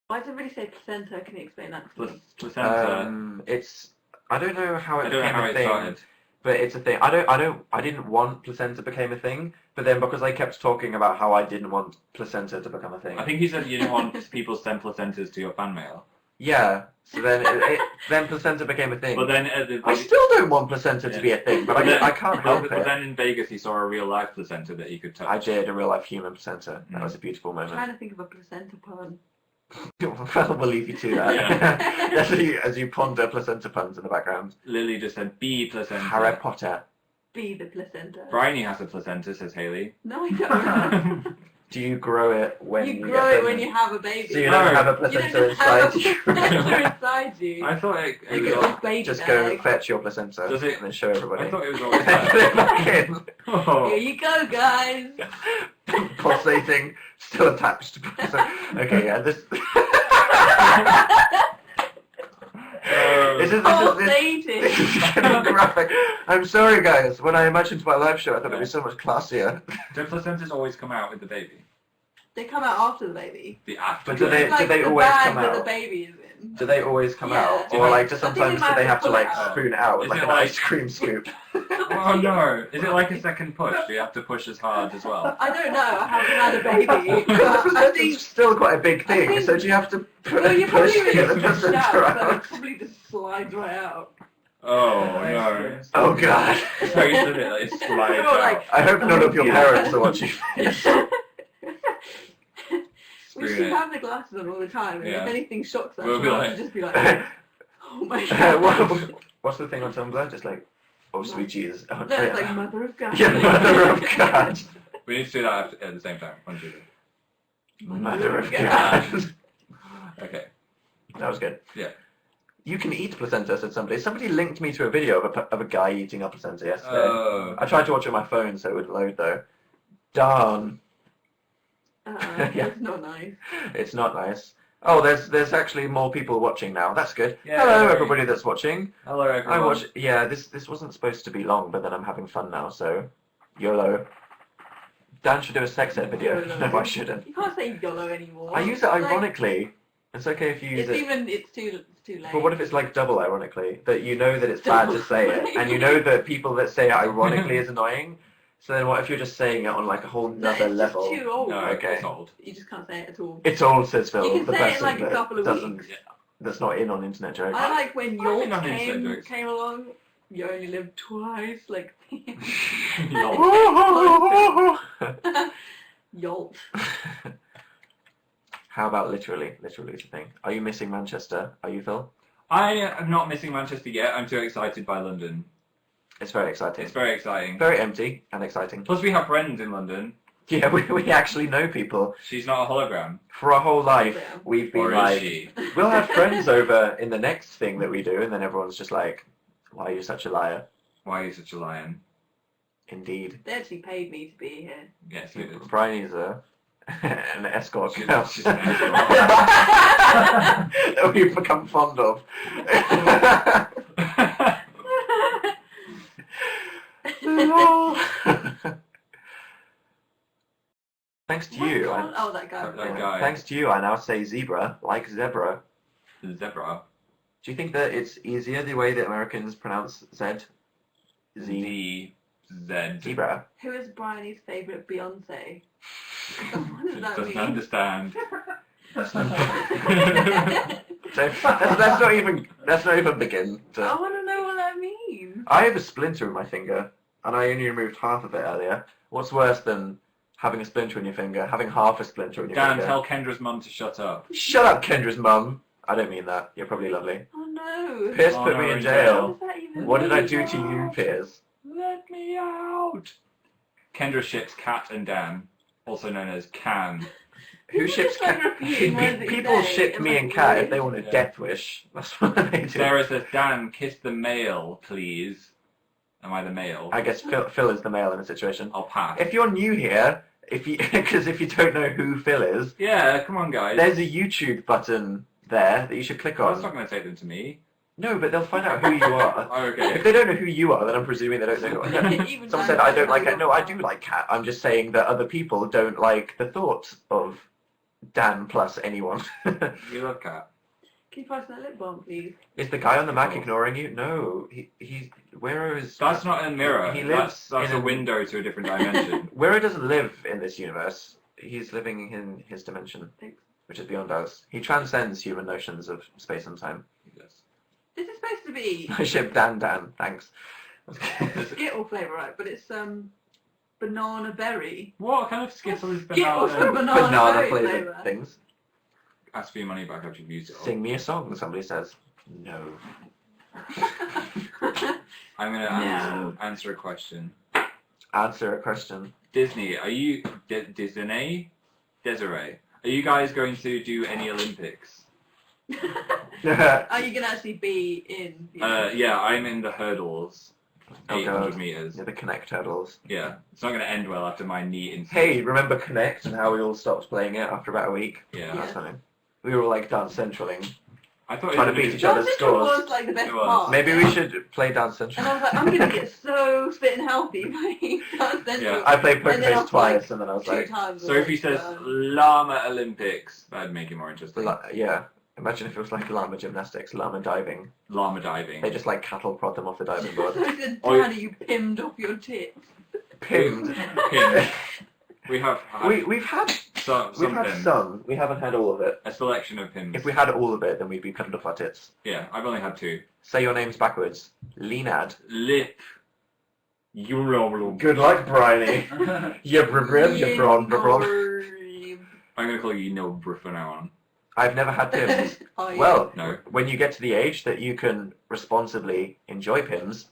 Why does everybody say placenta? Can you explain that to me? Placenta. It's... I don't know how it I don't know became how a it thing. started. But it's a thing. I didn't want placenta became a thing, but then because I kept talking about how I didn't want placenta to become a thing. I think he said you didn't want people to send placentas to your fan mail. Yeah. So then then placenta became a thing. But then I still don't want placenta to be a thing, but I can't help But it. then in Vegas he saw a real life placenta that he could touch. I did a real life human placenta. That Mm. was a beautiful I'm moment. trying to think of a placenta pun. Well, we'll leave you to that. as you ponder placenta puns in the background. Lily just said B placenta. Harry Potter. Be the placenta. Bryony has a placenta, says Haley. No, I don't. Do you grow it when You you grow get it when pregnant? you have a baby. So you No. don't have a You placenta don't have inside a you. placenta inside you. I thought it You was get all, this baby Just bag. go fetch your placenta Does it- and then show everybody. I thought it was always And then put it back in. Oh. Here you go, guys. Pulsating, still attached. Okay, yeah, this. This is Pulsating. getting graphic. I'm sorry, guys. When I imagined my live show, I thought it'd be so much classier. Do placentas always come out with the baby? They come out after the baby. The after. But do they- It's like they the always bag come that the out? baby is in. Do they always come Yeah. out, Do or they- like just I think sometimes they do they might have to pull it like out. spoon it out with Is like it an like- ice cream scoop? Oh no! Is it like a second push? Do you have to push as hard as well? I don't know. I haven't had a baby. Because But I placentas think. is still quite a big I thing. think- So do you have to Well, you push probably to get the really push placenta out, so it out? probably just slides right out. Oh no! Oh god. So you did it. Like, it slides You're out. like- I hope none of your parents are watching this. We Screw should it. have the glasses on all the time, and Yeah. if anything shocks us, We'll be we'll like- have to just be like, oh my god. What's the thing on Tumblr? Just like, oh sweet Jesus. Oh, No, it's like Mother of God. yeah, Mother of God. We need to do that at the same time. 1, 2, 3. Mother of God. God. Okay. That was good. Yeah. You can eat placenta, said somebody. Somebody linked me to a video of a guy eating a placenta yesterday. Oh. I tried to watch it on my phone so it would load though. Darn. Yeah. It's not nice. It's not nice. Oh, there's actually more people watching now. That's good. Yay. Hello, everybody that's watching. Hello everyone. I watch. Yeah, this wasn't supposed to be long, but then I'm having fun now. So, YOLO. Dan should do a sex ed video. YOLO. No, I shouldn't. You can't say YOLO anymore. I use it Like, ironically. It's okay if you use It's it. it's too late. But what if it's like double ironically? That you know that it's bad to say it, and you know that people that say it ironically is annoying. So then what if you're just saying it on like a whole No, nother it's level? just too old. No, Okay. it's old. You just can't say it at all. It's all, says Phil, You can the say it in person like a that couple of doesn't, weeks. that's not in on internet jokes. I like when I Yolt think nothing said jokes. came along. You only live twice, like Lol. Yolt. How about literally? Literally is the thing. Are you missing Manchester? Are you, Phil? I am not missing Manchester yet. I'm too excited by London. It's very exciting. It's very exciting. Very empty and exciting. Plus, we have friends in London. Yeah, we actually know people. She's not a hologram. For our whole life, we've been Or is like, she? we'll have friends over in the next thing that we do, and then everyone's just like, why are you such a liar? Why are you such a lion? Indeed. They actually paid me to be here. Yes, it is. Brian is an escort She's- girl. she's an escort. that we've become fond of. Lol. Thanks to you. Oh, that guy. That guy. Thanks to you, I now say zebra like zebra. Zebra. Do you think that it's easier the way that Americans pronounce Z? Z. Z. Zebra. Who is Bryony's favourite Beyonce? What does that Doesn't mean? understand. So let's not even begin. I want to know what that means. I have a splinter in my finger, and I only removed half of it earlier. What's worse than having a splinter in your finger, having half a splinter in your Dan, finger? tell Kendra's mum to shut up. Shut up, Kendra's mum. I don't mean that. You're probably lovely. Oh no. Piers Oh, put no, me in in jail. What does that even What did I mean? do to you, Piers? Let me out. Kendra ships Cat and Dan, also known as Can. Who ships just, like, Cat? repeating words that you People say ship and, me like, and Cat if they really- want a Yeah. death wish. That's what they do. Sarah says, Dan, kiss the male, please. Am I the male? I guess Phil is the male in the situation. I'll pass. If you're new here, because if you don't know who Phil is, Yeah, come on, guys. there's a YouTube button there that you should click That's on. not going to take them to me. No, but they'll find out who you are. Oh, If okay. they don't know who you are, then I'm presuming they don't know who I am. Even Someone Dan said I knows don't like who it. No, I do like Cat. I'm just saying that other people don't like the thought of Dan plus anyone. We love Cat. Can you pass that lip balm, please? Is the guy on the Mac ignoring you? No, he's Wero is. That's not a mirror. He That's lives in a window to a different dimension. Wero doesn't live in this universe. He's living in his dimension, Thanks. which is beyond us. He transcends human notions of space and time. Yes. This is supposed to be I ship Dan. Thanks. Skittle flavour, right? But it's banana berry. What kind of Skittle is Skittles banana? are banana Banana berry flavored flavour. things. Ask for your money back after you've used it all. Sing me a song. Somebody says. No. I'm going to No. answer a question. Answer a question. Disney, are you Disney? Desiree, are you guys going to do any Olympics? Are you gonna actually be in? Yeah, I'm in the hurdles. Oh, 800 God. meters. Yeah, the Connect hurdles. Yeah, it's not going to end well after my knee incident. Hey, remember Connect and how we all stopped playing it after about a week? Yeah. That's fine. We were all like Dance Centraling. I thought Trying it to beat was each other's Central scores. was like the best It was. part. Maybe we should play Dance Central. And I was like, I'm gonna get so fit and healthy playing Dance Central. Yeah. I played Poker And then I Face was twice, like, and then I was 2 like, times. Sophie says Llama Olympics. That'd make it more interesting. yeah. Imagine if it was like llama gymnastics, llama diving. Llama diving. They just like cattle prod them off the diving board. I said, Daddy, you pimmed off your tits. Pinned. Pin. We have We've had some pins. some. We haven't had all of it. A selection of pins. If we had all of it, then we'd be pinned off our tits. Yeah, I've only had 2. Say your names backwards. Leonard. Lip. Euro. Good luck, Bryony. You brib, you bron, I'm going to call you Nobra from now on. I've never had Pims. Oh, yeah. Well, No. when you get to the age that you can responsibly enjoy Pims,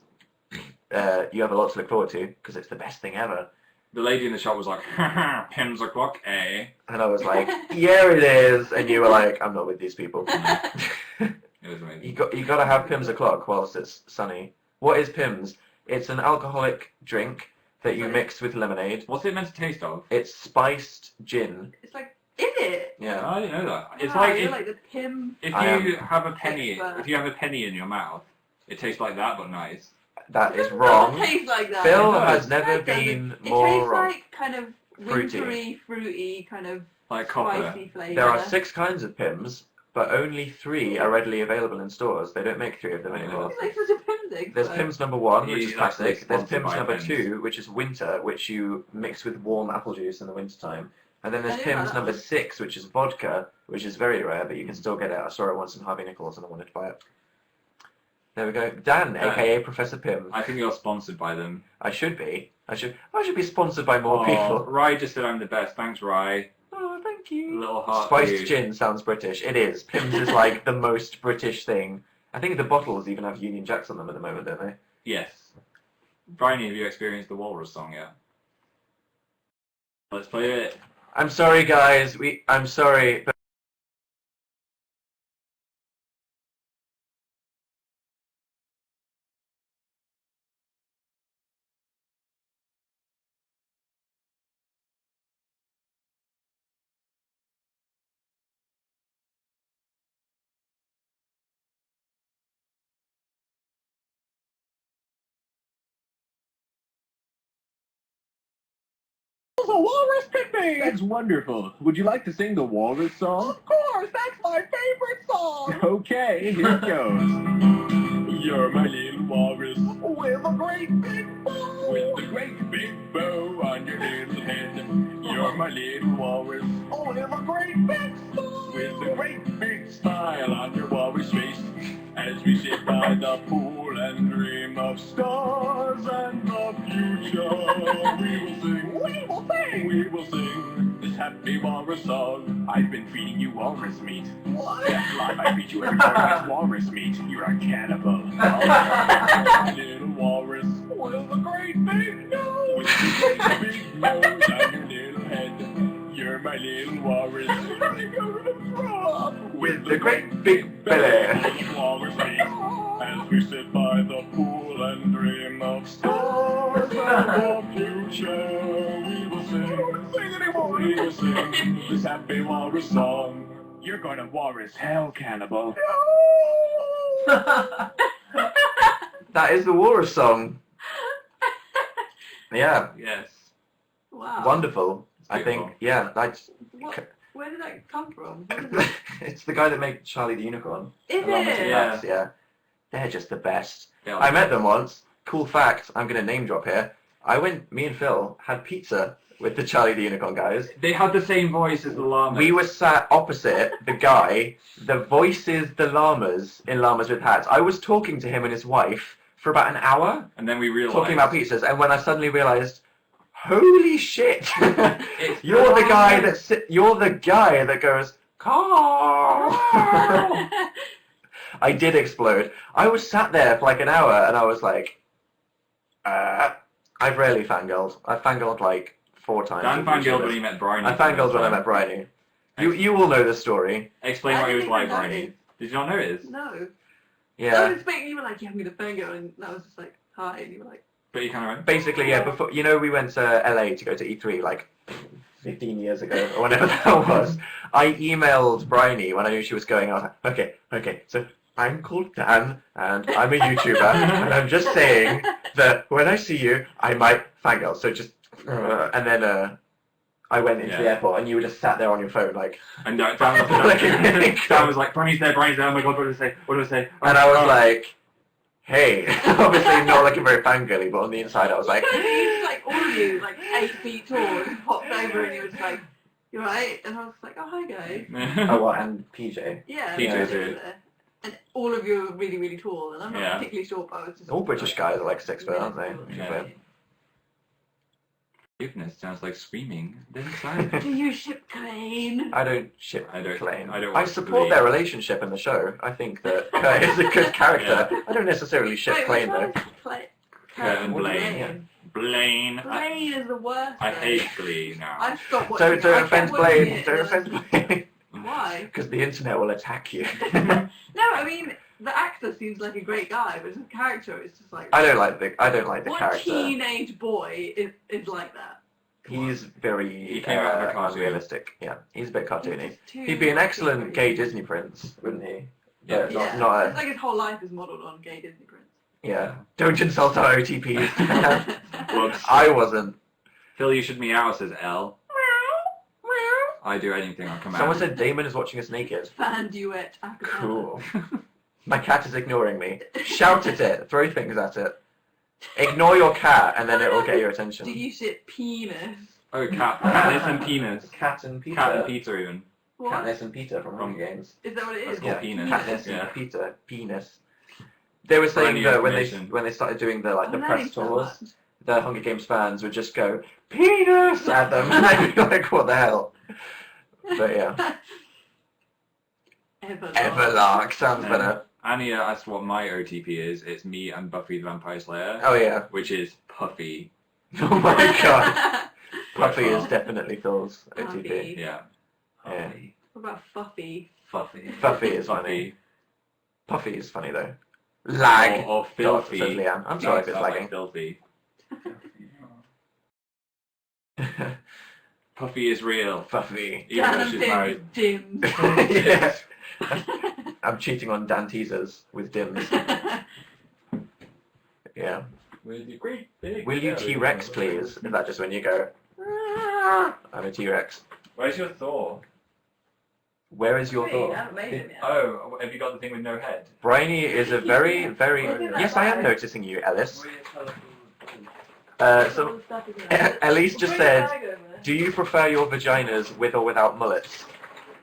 you have a lot to look forward to, because it's the best thing ever. The lady in the shop was like, haha, Pims o'clock, eh? And I was like, yeah, it is. And you were like, I'm not with these people. It was amazing. You got to have Pims o'clock whilst it's sunny. What is Pims? It's an alcoholic drink that you mix with lemonade. What's it meant to taste of? It's spiced gin. It's like, is it? Yeah. I didn't know that. It's Wow, like you're if, like the Pim. if I you have a penny, expert. if you have a penny in your mouth, it tastes like that, but nice. That is It wrong. doesn't taste like that. Phil It does. has never It doesn't. been It more tastes wrong. like kind of Fruity. wintry, fruity, kind of Like copper. spicy flavour. There are 6 kinds of Pims, but only 3 are readily available in stores. They don't make 3 of them anymore. It's like such a Pim's expert. There's Pims number 1, which He's is classic. actually There's sponsored Pims by number Pims. 2, which is winter, which you mix with warm apple juice in the wintertime. And then there's I didn't know Pims that number one. 6, which is vodka, which is very rare, but you can still get it. I saw it once in Harvey Nichols and I wanted to buy it. There we go. Dan, aka Professor Pim. I think you're sponsored by them. I should be. I should be sponsored by more people. Rye just said I'm the best. Thanks, Rye. Oh, thank you. Little heart for you. Spiced gin sounds British. It is. Pims is like the most British thing. I think the bottles even have Union Jacks on them at the moment, don't they? Yes. Brian, have you experienced the Walrus song yet? Let's play it. I'm sorry, guys. I'm sorry, but The Walrus picked me! That's wonderful. Would you like to sing the Walrus song? Of course, that's my favorite song! Okay, here it goes. You're my little walrus with a great big bow. With a great big bow on your little head. You're my little walrus with a great big smile. With a great big smile on your walrus face. As we sit by the pool and dream of stars and the future, we will sing, we will sing this happy walrus song. I've been feeding you walrus meat. What? That's life, I feed you every morning. That's walrus meat. You're a cannibal. Oh, little walrus with a great big nose. With a great big nose on your little head. You're my little walrus. You're gonna throw up. with the great big belly. Walrus meat. As we sit by the pool and dream of stars and the future, we will sing. I don't sing anymore. We will sing this happy walrus song. You're gonna walrus hell, cannibal. That is the Walrus song. Yeah, Yes. Wow. wonderful. I beautiful. think, yeah, that's... Where did that come from? It's the guy that made Charlie the Unicorn. Is Along with the it? Bats, yeah. They're just the best. Yeah, I met them once. Cool fact, I'm going to name drop here. Me and Phil had pizza with the Charlie the Unicorn guys. They had the same voice as the llama. We were sat opposite the guy that voices the llamas in Llamas with Hats. I was talking to him and his wife for about an hour, and then we realized talking about pizzas, and when I suddenly realised, holy shit, It's you're the guy llamas. you're the guy that goes, Carl. I did explode. I was sat there for like an hour and I was like, I've rarely fangirled. I've fangirled like 4 times. Dan with fangirled YouTubers. when he met Bryony. I fangirled when I met Bryony. You all know the story. Explain I what he was didn't like, even know Bryony. this. Did you not notice? No. I was Yeah. expecting you were like, yeah, I'm gonna fangirl, and that was just like, hi, and you were like, But you kind of went. Basically, yeah. Before we went to LA to go to E3 like 15 years ago or whenever that was. I emailed Bryony when I knew she was going. I was like, okay. So I'm called Dan and I'm a YouTuber, and I'm just saying that when I see you, I might fangirl. So just and then. I went into the airport and you were just sat there on your phone like... And Dan was like, Bryony's there, oh my god, what do I say? And I was like, hey, obviously not looking very fangirly, but on the inside I was like... like all of you, like 8 feet tall, just popped over and you were just like, you right? And I was like, oh, hi guys. Oh, what, and PJ? Yeah. PJ's yeah. here. And all of you are really, really tall, and I'm not Yeah. particularly short, but I was just... All British guys are like 6 foot, aren't they? Yeah. Goodness, sounds like screaming. Didn't sound. Do you ship Crane? I don't ship I don't- Klain. I don't I watch support Glee. their relationship in the show. I think that Kurt is a good character. I don't necessarily ship Wait, Klain though. Kurt and Blaine. Blaine. Blaine is the worst. I though. hate Glee now. I stopped watching Don't I offend kept watching Blaine. it, Don't and then- offend Blaine. Why? Because the internet will attack you. No, I mean, the actor seems like a great guy, but his character is just like... I don't like the What character. teenage boy is like that? He's very He came out of a cartoon. unrealistic. Yeah, he's a bit cartoony. He's too He'd be an excellent cartoony. gay Disney prince, wouldn't he? Yeah. But Yeah, not it's like his whole life is modelled on gay Disney prince. yeah. Don't insult our OTPs. Whoops. I wasn't. Phil, you should meow, says L. I do anything, I'll come out. Someone said Damon is watching us naked. Fan duet. acapella. Cool. My cat is ignoring me. Shout at it. Throw things at it. Ignore your cat, and then it will get your attention. Do you shit penis? Oh, Katniss and Penis. Cat and Peter. Cat and Peter, even. What? Katniss and Peter from Hunger Games. Is that what it That's is? called Yeah, penis. Katniss Yeah. and Peter. Penis. They were saying Brand new that information. when they started doing the I'm press learning so tours, much. the Hunger Games fans would just go penis at them, and I'd be like, what the hell? But yeah, Everlark sounds Yeah. better. Annie asked what my OTP is. It's me and Buffy the Vampire Slayer, Oh yeah. which is Puffy. Oh my god. Puffy is definitely Phil's Puffy. OTP. Yeah. Yeah. What about Fuffy? Puffy. Puffy is funny. Puffy is funny though. Lag. Or God, Filthy. says Leanne. I'm sorry if it's Sounds like lagging. Filthy. Puffy is real. Puffy. Even though Dan she's and married. Dim. Yeah. I'm cheating on Dan teasers with Dims. Yeah. With your great big Will you belly. T-Rex please? Is that just when you go, "Ah, I'm a T-Rex. Where's your Thor? Where is your Wait, I thought? haven't made him yet. Oh, have you got the thing with no head? Bryony is a very, very... Look at that Yes, I am guy. noticing you, Ellis. All So, the stuff is in there. Elise just Bring the said, bag over. do you prefer your vaginas with or without mullets?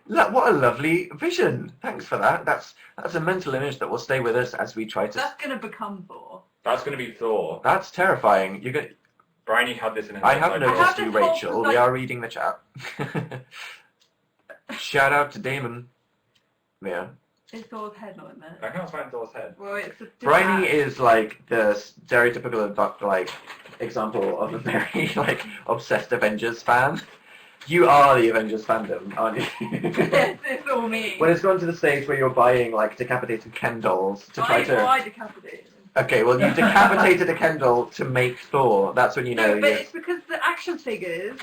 Look, what a lovely vision. Thanks for that. That's a mental image that will stay with us as we try to... That's gonna become Thor. That's going to be Thor. That's terrifying. You're going. Bryony had this in her I head, have like, noticed have you, this whole Rachel. We like- are reading the chat. Shout out to Damon. Yeah. Is Thor's head not in there? I can't find Thor's head. Well, it's a Bryony is like the stereotypical like example of a very like obsessed Avengers fan. You are the Avengers fandom, aren't you? Yes, it's all me. When it's gone to the stage where you're buying like decapitated Ken dolls to try to. I decapitated him. Okay, well you decapitated a Ken doll to make Thor. That's when you know No, but you it's because the action figures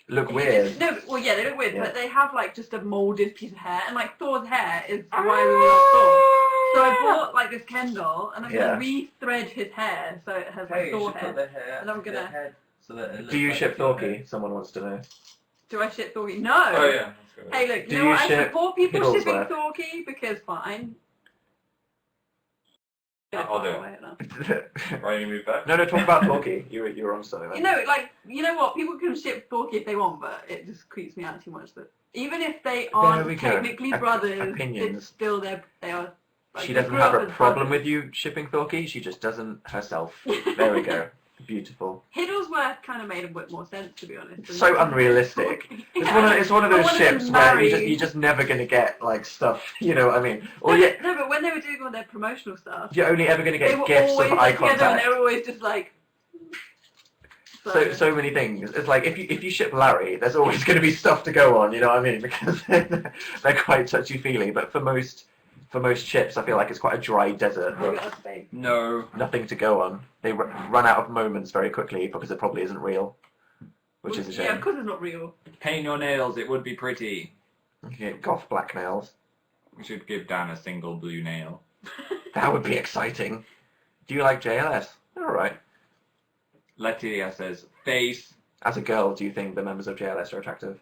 look weird. No, well, yeah, they look weird, Yeah. but they have like just a molded piece of hair, and like Thor's hair is why we love Thor. So I bought like this Ken doll, and I'm Yeah. gonna re-thread his hair so it has like Hey, you Thor should hair. put the hair, And I'm gonna- the head so that it looks Do you like ship a human. Thorky? Someone wants to know. Do I ship Thorky? No. Oh, yeah. That's good. Hey, look, Do you know you what? I ship support people shipping Higglesworth? Thorky because fine. I'll do it. no, Bryony, move back. talk about Thorky. You were on something. You Then. know, like, you know what? People can ship Thorky if they want, but it just creeps me out too much that even if they we aren't go. technically brothers, Opinions. it's still they are. Like, She they doesn't grew have up a as problem brothers. with you shipping Thorky. She just doesn't herself. There we go. Beautiful. Higglesworth kind of made a bit more sense, to be honest. than So Thorky. unrealistic. Yeah. It's one of I those wanted ships them where married. you're just never gonna get like stuff. You know what I mean? No, Or no, but when they were doing all their promotional stuff, you're only ever gonna they get were gifts always of eye together and contact. they were always just like, So many things. It's like if you ship Larry, there's always going to be stuff to go on. You know what I mean? Because they're quite touchy feely. But for most ships, I feel like it's quite a dry desert. No. Nothing to go on. They run out of moments very quickly because it probably isn't real, which is a shame. Yeah, because it's not real. Paint your nails, it would be pretty. Okay, goth black nails. We should give Dan a single blue nail. That would be exciting. Do you like JLS? They're alright. Letitia says, face. As a girl, do you think the members of JLS are attractive?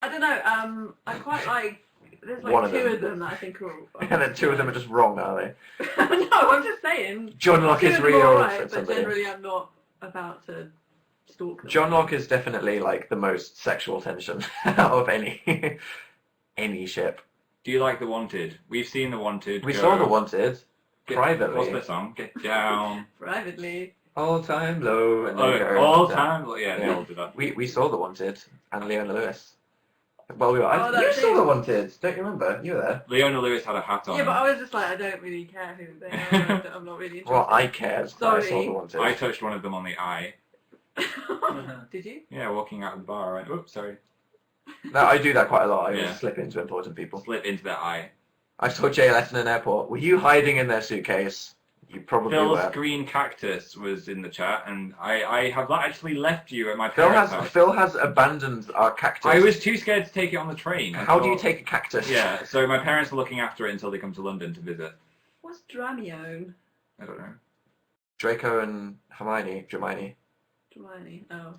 I don't know. I quite like. There's One like of two them. of them that I think are. And then two of them are just wrong, are they? No, I'm just saying. John Locke Two is of them are real. alright, said but somebody. generally I'm not about to stalk them. John Locke is definitely like the most sexual tension out of any ship. Do you like The Wanted? We've seen The Wanted. We Go. saw The Wanted privately. What's the song? Get down. Privately. All time low. And then go all down. time. Well, yeah, they Yeah. all do that. We saw The Wanted and Leona Lewis. Well, we were. Oh, you that saw thing. The Wanted, don't you remember? You were there. Leona Lewis had a hat on. Yeah, but I was just like, I don't really care who they are. I'm not really interested. Well, I cared. When I saw Sorry. The Wanted. I touched one of them on the eye. Did you? Yeah, walking out of the bar. I went, oops, sorry. No, I do that quite a lot. I Yeah. just slip into important people. Slip into their eye. I saw JLS in an airport. Were you hiding in their suitcase? You probably Phil's were. green cactus was in the chat, and I have actually left you at my parents' house. Phil has abandoned our cactus. I was too scared to take it on the train. I How do you thought- take a cactus? Yeah, so my parents are looking after it until they come to London to visit. What's Dramione? I don't know. Draco and Hermione. Hermione. Oh.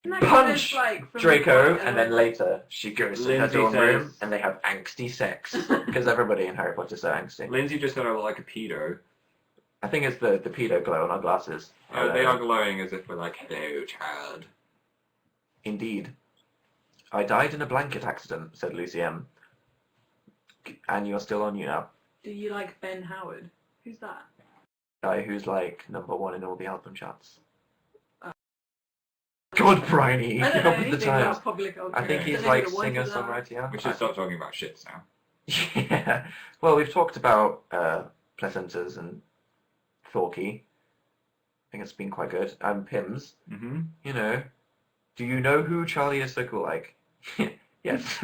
Isn't that Punch kind of like from Draco, like, and then later she goes to her Lindsay dorm room says- and they have angsty sex because everybody in Harry Potter's so angsty. Lindsay just got to look like a pedo. I think it's the pedo glow on our glasses. Oh, they are glowing as if we're like, hello, child. Indeed. I died in a blanket accident, said Lucy M. And you're still on YouNow. Do you like Ben Howard? Who's that? Guy who's like #1 in all the album charts. God, Bryony, I don't keep know up with the anything times. about public culture. I think Okay. he's Don't know like who the singer, voices are. songwriter, yeah. We should stop talking about shits now. Yeah. Well, we've talked about placentas and Thorky. I think it's been quite good. And Pims. Mm-hmm. You know. Do you know who Charlie is so cool like? Yes.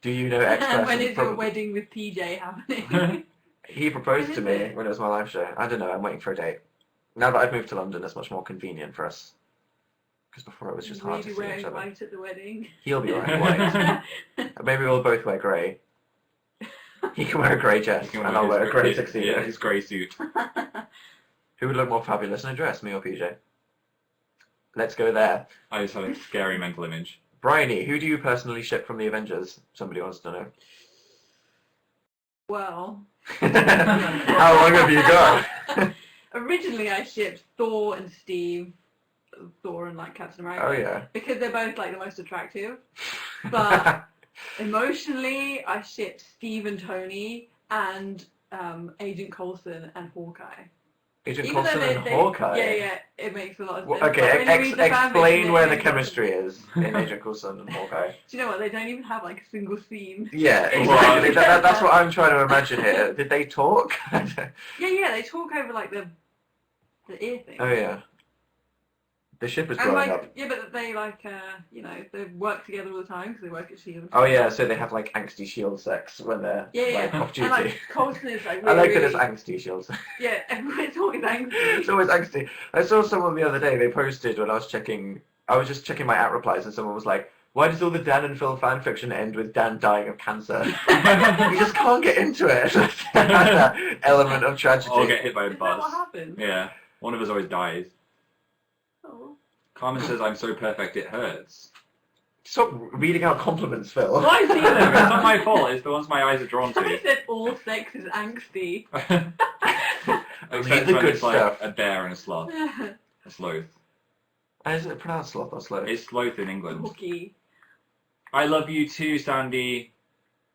Do you know X-Press? When is from- your wedding with PJ happening? He proposed When to is me it? when it was my live show. I don't know. I'm waiting for a date. Now that I've moved to London, it's much more convenient for us. Because before it was just Will hard you to be see wearing each other. white at the wedding? He'll be wearing white. Maybe we'll both wear grey. He can wear a grey dress, You can and I'll wear a grey his- tuxedo. Yeah, his grey suit. Who would look more fabulous in a dress, me or PJ? Let's go there. I just had a scary mental image. Bryony, who do you personally ship from the Avengers? Somebody wants to know. Well, How long have you got? originally I shipped Thor and Steve. Thor and like Captain America. Oh yeah. Because they're both like the most attractive. But emotionally, I shipped Steve and Tony and Agent Coulson and Hawkeye. Agent Even though Coulson and Hawkeye. Yeah, it makes a lot of Well, sense. okay, But when you read the fanfiction, explain where it the makes a lot of chemistry sense. is in Agent Coulson and Hawkeye. Do you know what? They don't even have like a single scene. Yeah, exactly. Well, That's what I'm trying to imagine here. Did they talk? Yeah, they talk over like the ear thing. Oh yeah. The ship is And growing like, up. yeah, but they like, they work together all the time because they work at Shield. Oh yeah, so they have like angsty shield sex when they're Yeah, like off duty. And like Coulson is like I like that really, it's angsty shield sex. yeah, everyone's always angry. It's always angsty. I saw someone the other day, they posted when I was just checking my at replies and someone was like, why does all the Dan and Phil fanfiction end with Dan dying of cancer? You just can't get into it. That element of tragedy. Or get hit by a Is that what bus. happens? Yeah, one of us always dies. Oh. Carmen says, I'm so perfect it hurts. Stop reading out compliments, Phil. Well, I see No, it's them. not my fault, it's the ones my eyes are drawn I to. said all sex is angsty. Except the when good it's like stuff. a bear and a sloth. A sloth. Is it pronounced sloth or sloth? It's sloth in England. Cookie. I love you too, Sandy.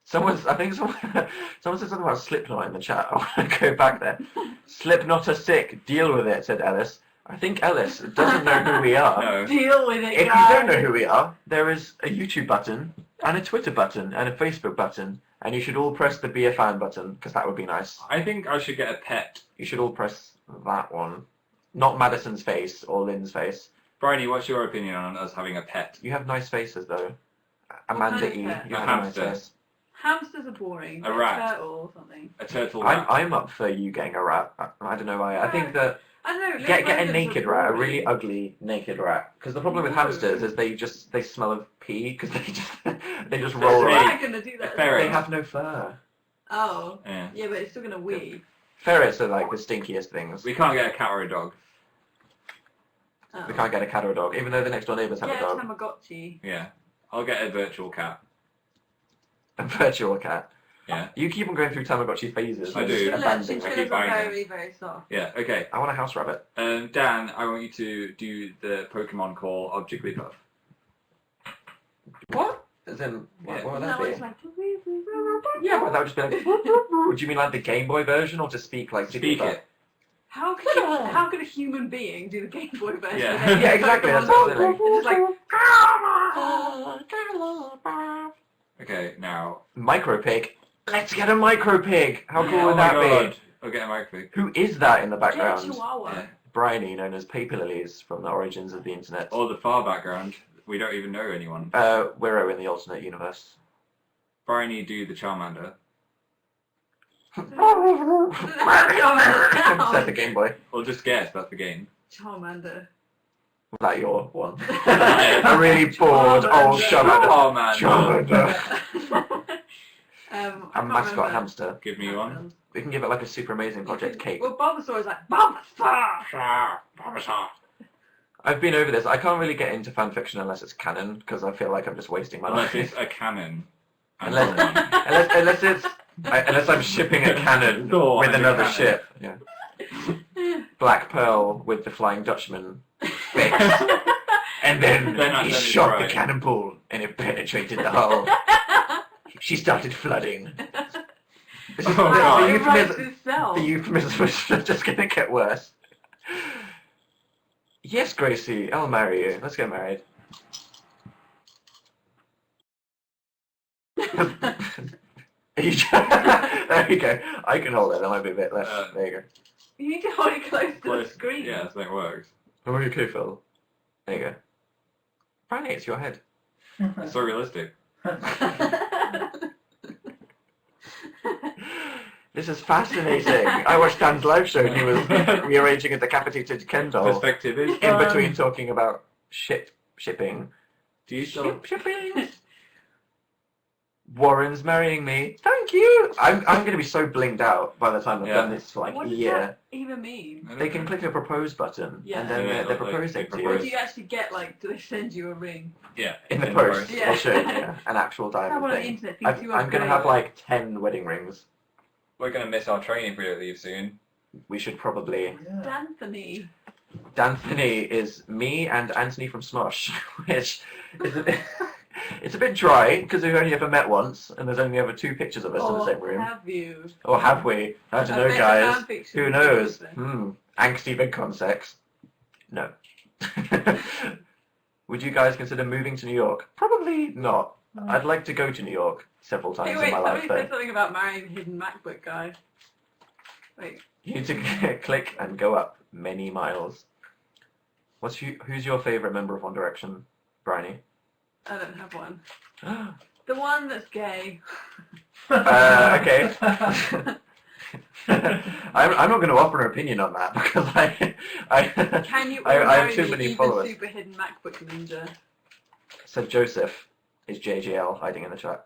Someone said something about Slipknot in the chat. I want to go back there. Slipknot are sick. Deal with it, said Ellis. I think Ellis doesn't know who we are. No. Deal with it, If you guys. don't know who we are, there is a YouTube button and a Twitter button and a Facebook button And you should all press the be a fan button, because that would be nice. I think I should get a pet. You should all press that one. Not Madison's face or Lynn's face. Bryony, what's your opinion on us having a pet? You have nice faces, though. What Amanda kind of E. pet? You A have a nice hamster. face. Hamsters are boring. A Like rat. turtle or something. A turtle rat. I'm up for you getting a rat. I don't know why. I think that I don't know. get a rodents are naked rat, a boring. really ugly naked rat. Because the problem with No. hamsters is they smell of pee because they just How's roll a around. rat gonna do that? A ferret. They have no fur. Oh. Yeah. Yeah, but it's still gonna wee. Ferrets are like the stinkiest things. We can't get a cat or a dog. Oh. We can't get a cat or a dog, even though the next door neighbours have Get a a dog. Tamagotchi. Yeah. I'll get a virtual cat. A virtual cat. Yeah. You keep on going through Tamagotchi phases. I and do. just Look, abandoning she it. keep feels buying them. very, very soft. Yeah, okay. I want a house rabbit. Dan, I want you to do the Pokemon call of Jigglypuff. What? As in, what Yeah. would No, that be? it's like. Yeah, but that would just be like. Would you mean like the Game Boy version, or to speak like Speak Jigglypuff? it. How could a human being do the Game Boy version? Yeah. of Yeah, exactly. That's Pokemon? what I'm saying. It's just like. Okay, now. Micro Pig. Let's get a Micro Pig. How cool Oh would my that God. be? I'll get a microphone. Who is that in the Get a background? Chihuahua. Yeah. Bryony, known as Paper Lilies from the origins of the internet. Or the far background. We don't even know anyone. Wirro in the alternate universe. Bryony, do the Charmander. Said the Game Boy. Or just guess, that's the game. Charmander. Was that your one? A really bored old Charmander. Charmander. Charmander. I A can't mascot remember. hamster. Give me one. We can give it like a super amazing project cake. Well, Bulbasaur is like Bulbasaur. I've been over this. I can't really get into fanfiction unless it's canon, because I feel like I'm just wasting my Unless life. it's a cannon. Unless I'm shipping a cannon Thor with and a another cannon. ship. Yeah. Black Pearl with the Flying Dutchman fix. And then Then I he let it shot dry. the cannonball and it penetrated the hull. She started flooding. This is, Oh, God. the, It writes euphemism, itself. the euphemism was just going to get worse. Yes, Gracie, I'll marry you. Let's get married. There you go. I can hold it. That might be a bit less. There you go. You need to hold it close to the Close. screen. Yeah, so it works. Oh, okay, Phil. There you go. Apparently, it's your head. It's so realistic. This is fascinating. I watched Dan's live show and he was rearranging a decapitated Ken doll Perspective is in between talking about shipping. Do you still... Shipping. Warren's marrying me. Thank you. I'm going to be so blinged out by the time I've done this for like What a does year. that even mean? They can click the propose button Yeah. and then Yeah, they're like, proposing they to Or you. do you actually get, like, do they send you a ring? Yeah. In the post, Yeah. they should, yeah. An actual Someone diamond on the thing. internet thinks you are I'm going to great. have like 10 wedding rings. We're going to miss our train if we don't leave soon. We should probably... D'Anthony. D'Anthony is me and Anthony from Smosh, which is a bit... It's a bit dry, because we've only ever met once, and there's only ever 2 pictures of us in the same room. Have you? Or have we? I don't know, bet guys. the fanfiction Who is knows? different. Angsty VidCon sex? No. Would you guys consider moving to New York? Probably not. I'd like to go to New York several times Hey, wait, in my life, somebody though. said something about marrying the hidden MacBook guy. Wait. You need to click and go up many miles. Who's your favourite member of One Direction, Bryony? I don't have one. The one that's gay. Okay. I'm not going to offer an opinion on that because Can you I have marry too the many even followers. super hidden MacBook ninja? said Joseph is JJL hiding in the chat.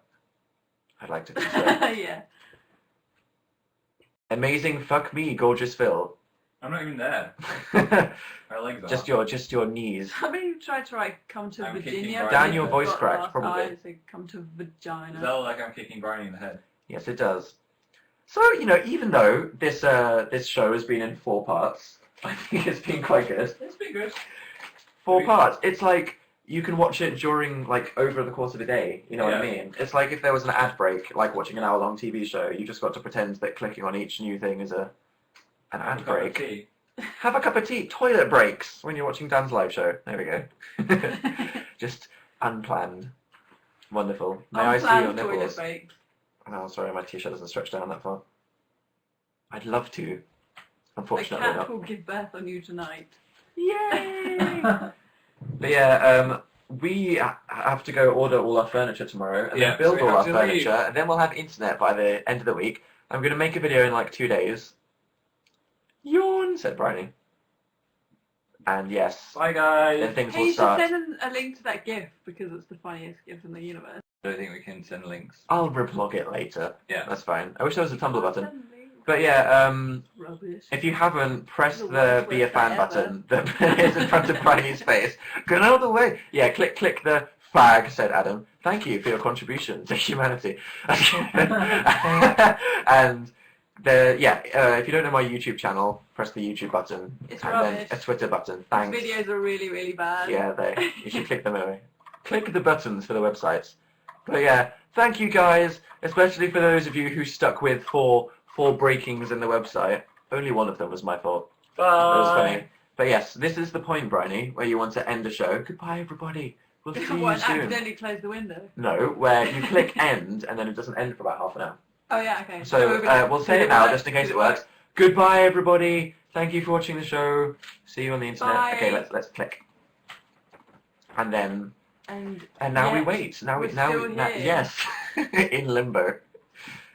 I'd like to think so. Yeah. Amazing fuck me, gorgeous Phil. I'm not even there. My legs are. just your knees. Somebody tried to like come to I'm kicking Virginia. Brian. but Dan, your they've voice got cracked, last probably. eyes, they come to vagina. Does that look like I'm kicking Bryony in the head? Yes, it does. So, even though this show has been in 4 parts, I think it's been quite good. It's been good. 4 parts. It's like you can watch it during, over the course of a day. You know what I Yeah. mean? It's like if there was an ad break, like watching an hour-long TV show, you just got to pretend that clicking on each new thing is an ad break. Have a cup of tea. Toilet breaks when you're watching Dan's live show. There we go. Just unplanned. Wonderful. May I see your Unplanned toilet nipples? breaks. Oh, sorry, my t-shirt doesn't stretch down that far. I'd love to. A Unfortunately cat not. will give birth on you tonight. Yay! But yeah, we have to go order all our furniture tomorrow and Yeah, then build so we all have our to leave. furniture, and then we'll have internet by the end of the week. I'm going to make a video in like 2 days. Yawn, said Bryony. And yes, Bye, then guys. things Hey, will you should start. send a link to that GIF because it's the funniest GIF in the universe. I don't think we can send links. I'll reblog it later. Yeah. That's fine. I wish there was a Tumblr button. Send links. But yeah, Rubbish. if you haven't, press The the worst be a website fan ever. button that is in front of Bryony's face. Get out of the way. Yeah, click the fag, said Adam. Thank you for your contribution to humanity. And if you don't know my YouTube channel, press the YouTube button. It's and rubbish. then a Twitter button. Thanks. These videos are really, really bad. Yeah, you should click them away. Click the buttons for the websites. But yeah, thank you guys, especially for those of you who stuck with four breakings in the website. Only one of them was my fault. Bye. That was funny. But yes, this is the point, Bryony, where you want to end the show. Goodbye, everybody. We'll see you What, soon. accidentally close the window? No, where you click end and then it doesn't end for about half an hour. Oh yeah, okay. So we'll say it now just in case it works. Goodbye, everybody. Thank you for watching the show. See you on the internet. Bye. Okay, let's click. And then And now we yet wait. Now we're still here. yes, in limbo.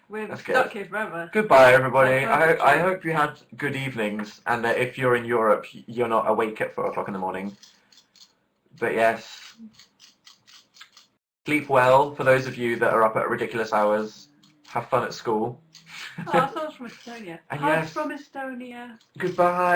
we're That's stuck good. here forever. Goodbye, everybody. That's I true. hope you had good evenings, and that if you're in Europe, you're not awake at 4 o'clock in the morning. But yes, sleep well. For those of you that are up at ridiculous hours, have fun at school. Oh, I thought it was from Estonia. And Hugs yes. from Estonia. Goodbye.